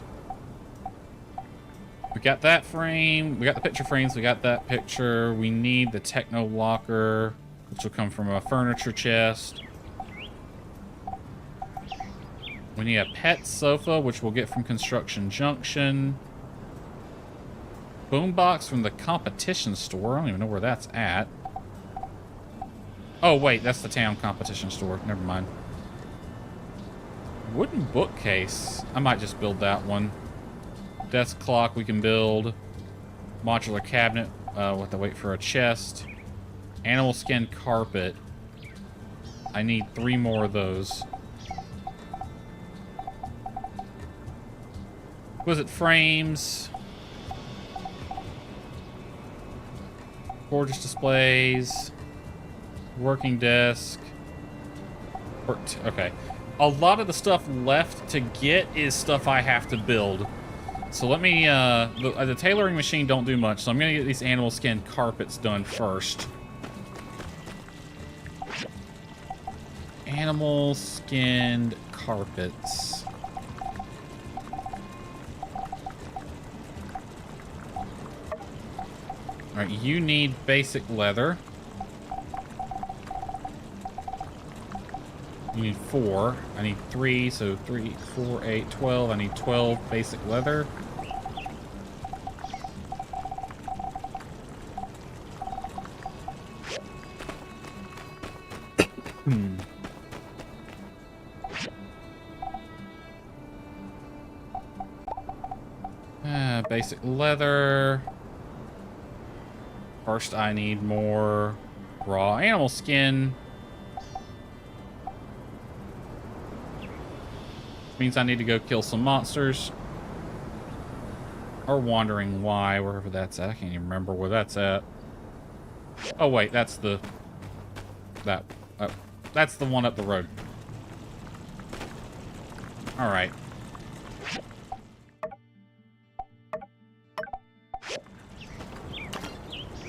We got that frame. We got the picture frames. We got that picture. We need the techno locker, which will come from a furniture chest. We need a pet sofa, which we'll get from Construction Junction. Boombox from the competition store. I don't even know where that's at. Oh, wait, that's the town competition store. Never mind. Wooden bookcase. I might just build that one. Desk clock we can build. Modular cabinet. We'll have to wait for a chest. Animal skin carpet. I need 3 more of those. Was it frames? Gorgeous displays. Working desk. Okay. A lot of the stuff left to get is stuff I have to build. So let me, the tailoring machine don't do much, so I'm gonna get these animal skin carpets done first. Animal skinned carpets. Alright, you need basic leather. You need 4. I need 3, so 3, 4, 8, 12. I need 12 basic leather. Basic leather. First, I need more raw animal skin. Means I need to go kill some monsters. Or wandering why, wherever that's at. I can't even remember where that's at. Oh wait, that's the... that's the one up the road. Alright.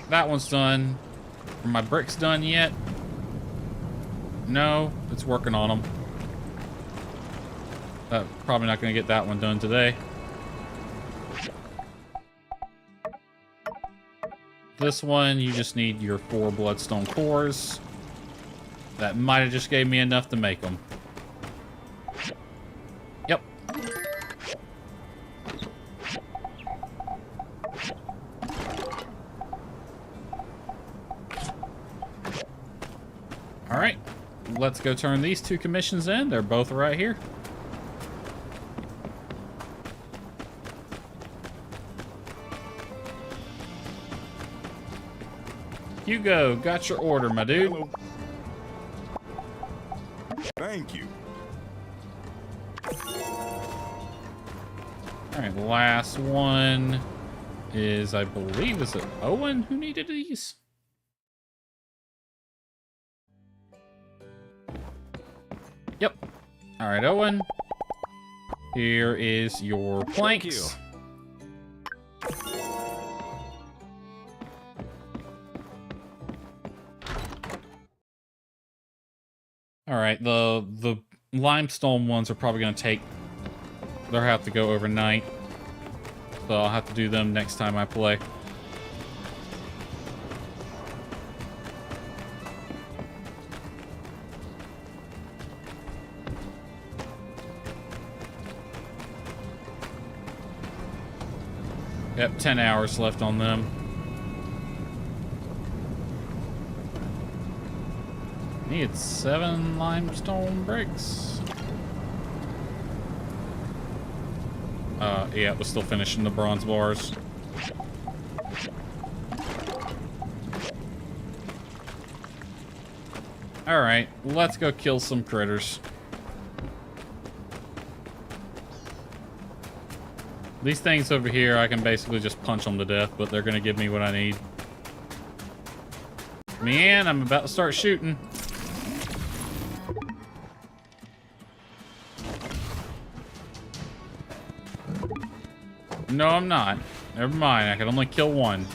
That one's done. Are my bricks done yet? No, it's working on them. Probably not going to get that one done today. This one, you just need your 4 bloodstone cores. That might have just gave me enough to make them. Yep. let's go turn these 2 commissions in. They're both right here. Hugo, got your order, my dude. Hello. Thank you. Alright, the last one is, I believe, is it Owen who needed these? Yep. Alright, Owen. Here is your planks. Thank Alright, the limestone ones are probably going to take... They'll have to go overnight. So I'll have to do them next time I play. Yep, 10 hours left on them. Need 7 limestone bricks. Yeah, we're still finishing the bronze bars. Alright, let's go kill some critters. These things over here, I can basically just punch them to death, but they're gonna give me what I need. Man, I'm about to start shooting. No, I'm not. Never mind, I can only kill one.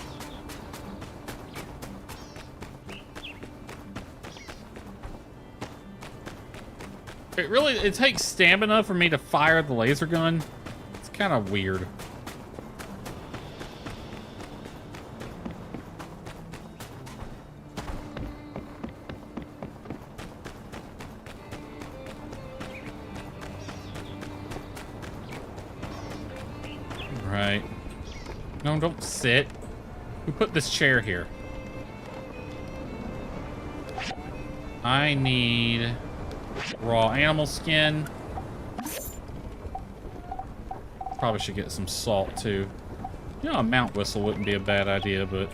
It takes stamina for me to fire the laser gun. It's kind of weird. Right. No, don't sit. Who put this chair here? I need raw animal skin. Probably should get some salt too. You know, a mount whistle wouldn't be a bad idea, but...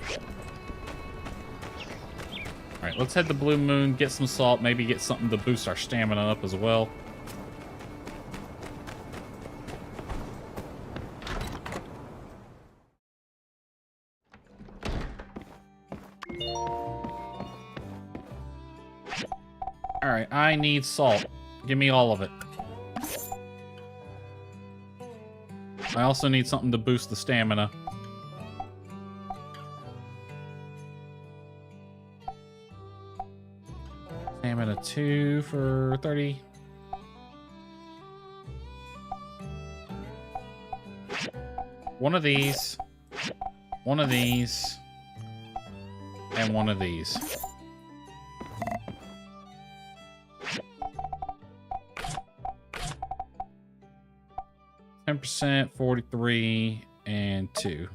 Alright, let's head to Blue Moon, get some salt, maybe get something to boost our stamina up as well. Alright, I need salt. Give me all of it. I also need something to boost the stamina. Stamina 2 for 30. One of these. One of these. And one of these. 10%, 43, and 2.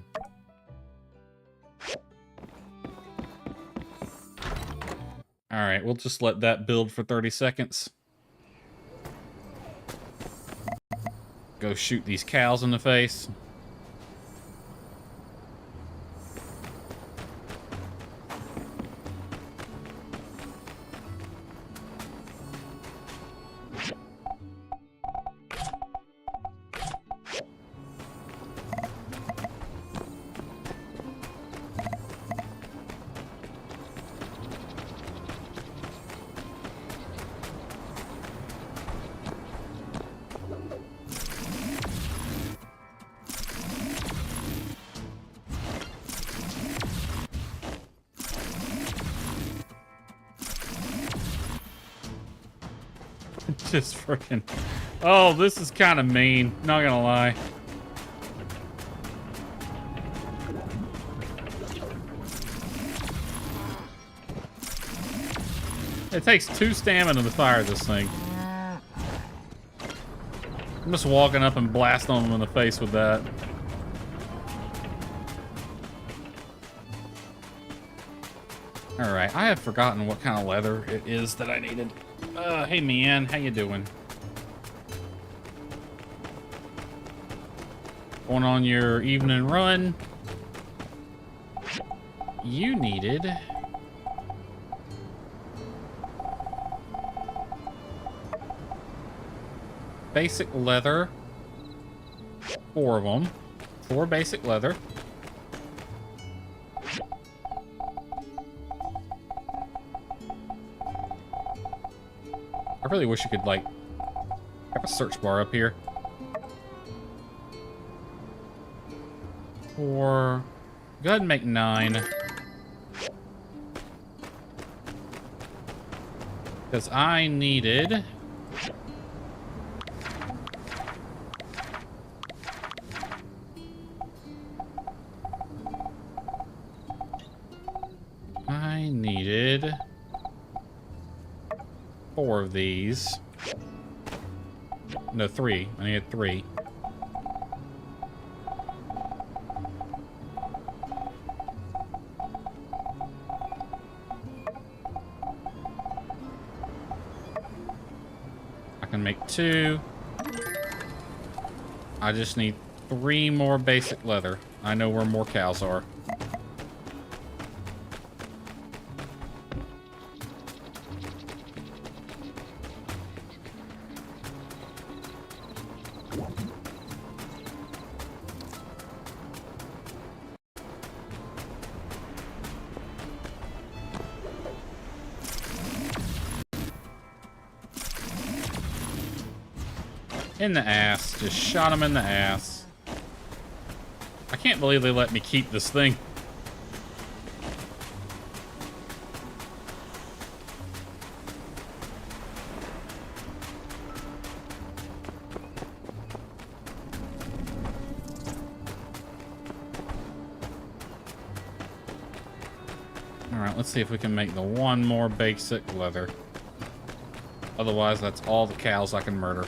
Alright, we'll just let that build for 30 seconds. Go shoot these cows in the face. Just freaking... Oh, this is kind of mean. Not gonna lie. It takes 2 stamina to fire this thing. I'm just walking up and blasting them in the face with that. Alright, I have forgotten what kind of leather it is that I needed. Hey man, how you doing? Going on your evening run? You needed... basic leather. 4 of them. 4 basic leather. I really wish you could, like, have a search bar up here. 4. Go ahead and make 9. Because I needed... I needed 4 of these. No, 3. I needed 3. I can make 2. I just need 3 more basic leather. I know where more cows are. In the ass. Just shot him in the ass. I can't believe they let me keep this thing. Alright, let's see if we can make the 1 more basic leather. Otherwise, that's all the cows I can murder.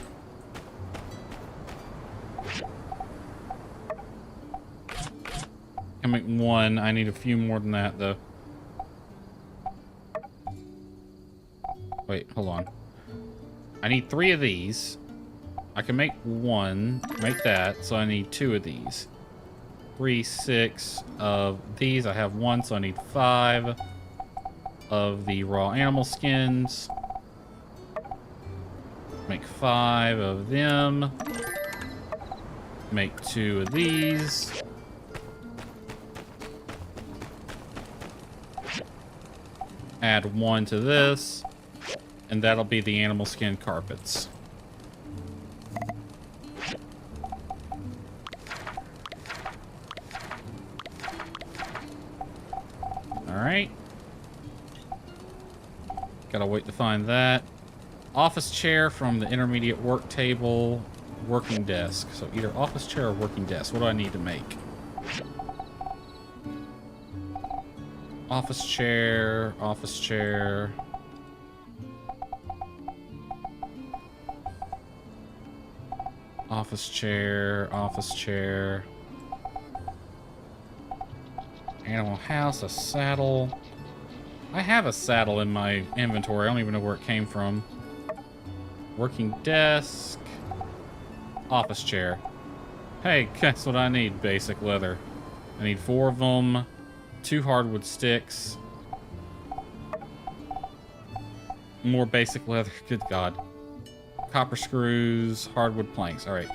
I can make 1. I need a few more than that, though. Wait, hold on. I need 3 of these. I can make 1. Make that, so I need 2 of these. 3, 6 of these. I have 1, so I need 5 of the raw animal skins. Make 5 of them. Make 2 of these. Add 1 to this, and that'll be the animal skin carpets. Alright. Gotta wait to find that. Office chair from the intermediate work table, working desk. So either office chair or working desk. What do I need to make? Office chair, office chair. Office chair, office chair. Animal house, a saddle. I have a saddle in my inventory. I don't even know where it came from. Working desk. Office chair. Hey, guess what I need? Basic leather. I need 4 of them. 2 hardwood sticks. More basic leather. Good God. Copper screws. Hardwood planks. Alright.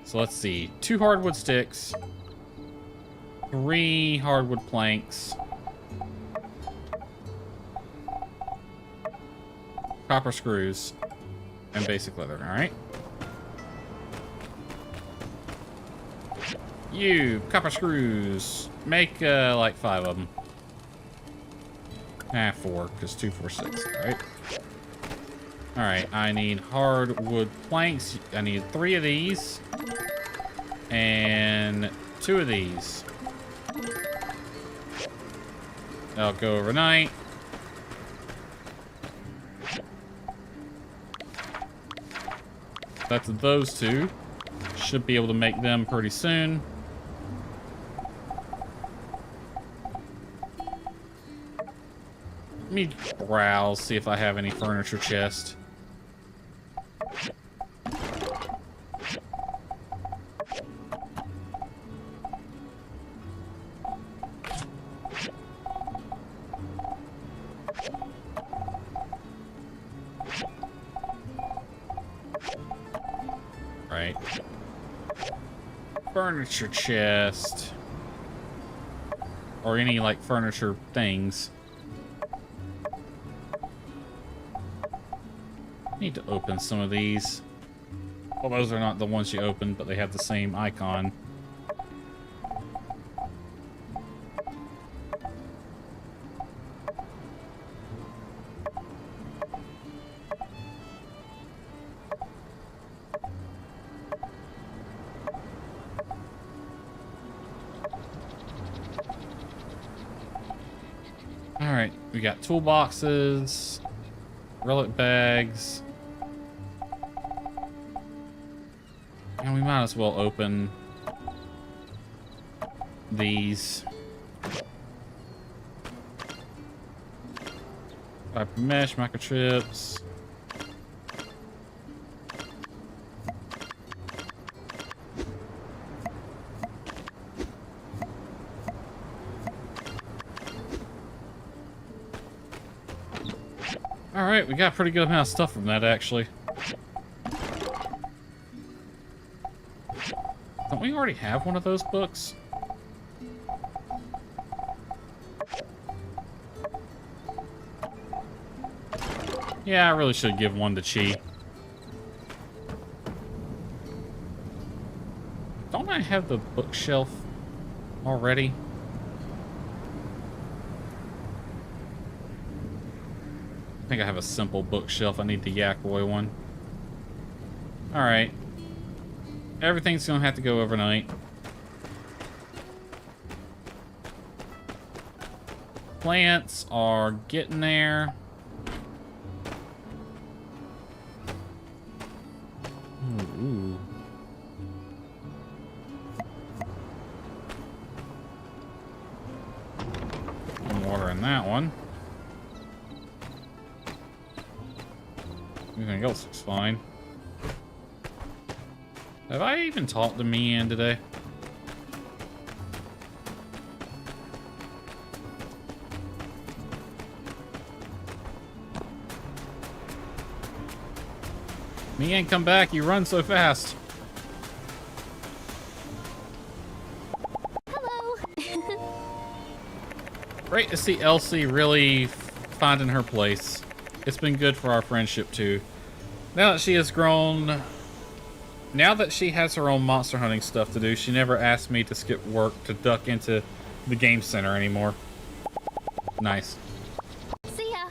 So let's see. 2 hardwood sticks. 3 hardwood planks. Copper screws. And basic leather. Alright. You, copper screws. Make, like 5 of them. 4, because 2, 4, 6. Alright. Alright, I need hardwood planks. I need 3 of these. And 2 of these. I'll go overnight. That's those 2. Should be able to make them pretty soon. me browse, see if I have any furniture chest. Right. Furniture chest. Or any, like, furniture things. Need to open some of these. Well, those are not the ones you opened, but they have the same icon. Alright, we got toolboxes, relic bags. And we might as well open these. Fiber mesh, microchips. Alright, we got a pretty good amount of stuff from that, actually. Don't we already have one of those books? Yeah, I really should give one to Chi. Don't I have the bookshelf already? I think I have a simple bookshelf. I need the Yak Boy one. Alright. Everything's gonna have to go overnight. Plants are getting there. Ooh. I'm watering that one. Everything else looks fine. Have I even talked to Mian today? Mian, come back. You run so fast. Hello. Great to see Elsie really finding her place. It's been good for our friendship, too. Now that she has grown... Now that she has her own monster hunting stuff to do, she never asks me to skip work to duck into the game center anymore. Nice. See ya.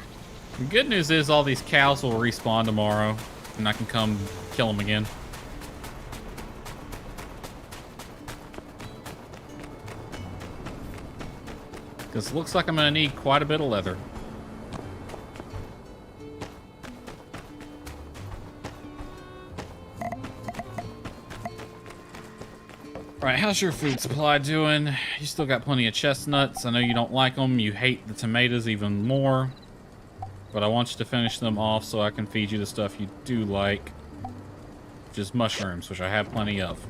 The good news is all these cows will respawn tomorrow, and I can come kill them again. Because it looks like I'm going to need quite a bit of leather. Alright, how's your food supply doing? You still got plenty of chestnuts. I know you don't like them. You hate the tomatoes even more. But I want you to finish them off so I can feed you the stuff you do like. Which is mushrooms, which I have plenty of.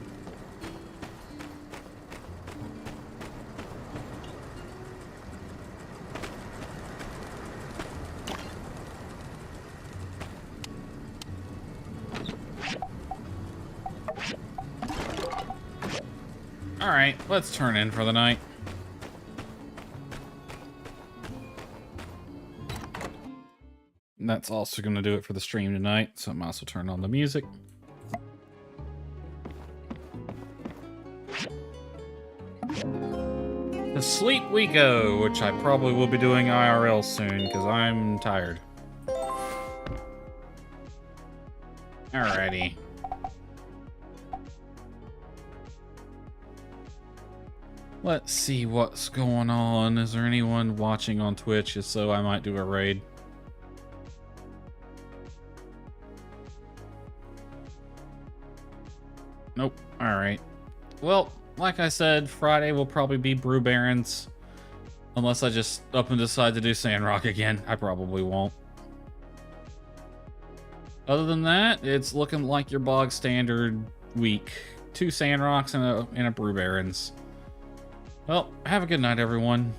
Alright, let's turn in for the night. And that's also going to do it for the stream tonight, so I might as well turn on the music. To sleep we go, which I probably will be doing IRL soon, because I'm tired. Alrighty. Let's see what's going on. Is there anyone watching on Twitch? If so, I might do a raid. Nope. Alright. Well, like I said, Friday will probably be Brew Barons. Unless I just up and decide to do Sandrock again. I probably won't. Other than that, it's looking like your bog standard week. 2 Sandrocks and a Brew Barons. Well, have a good night, everyone.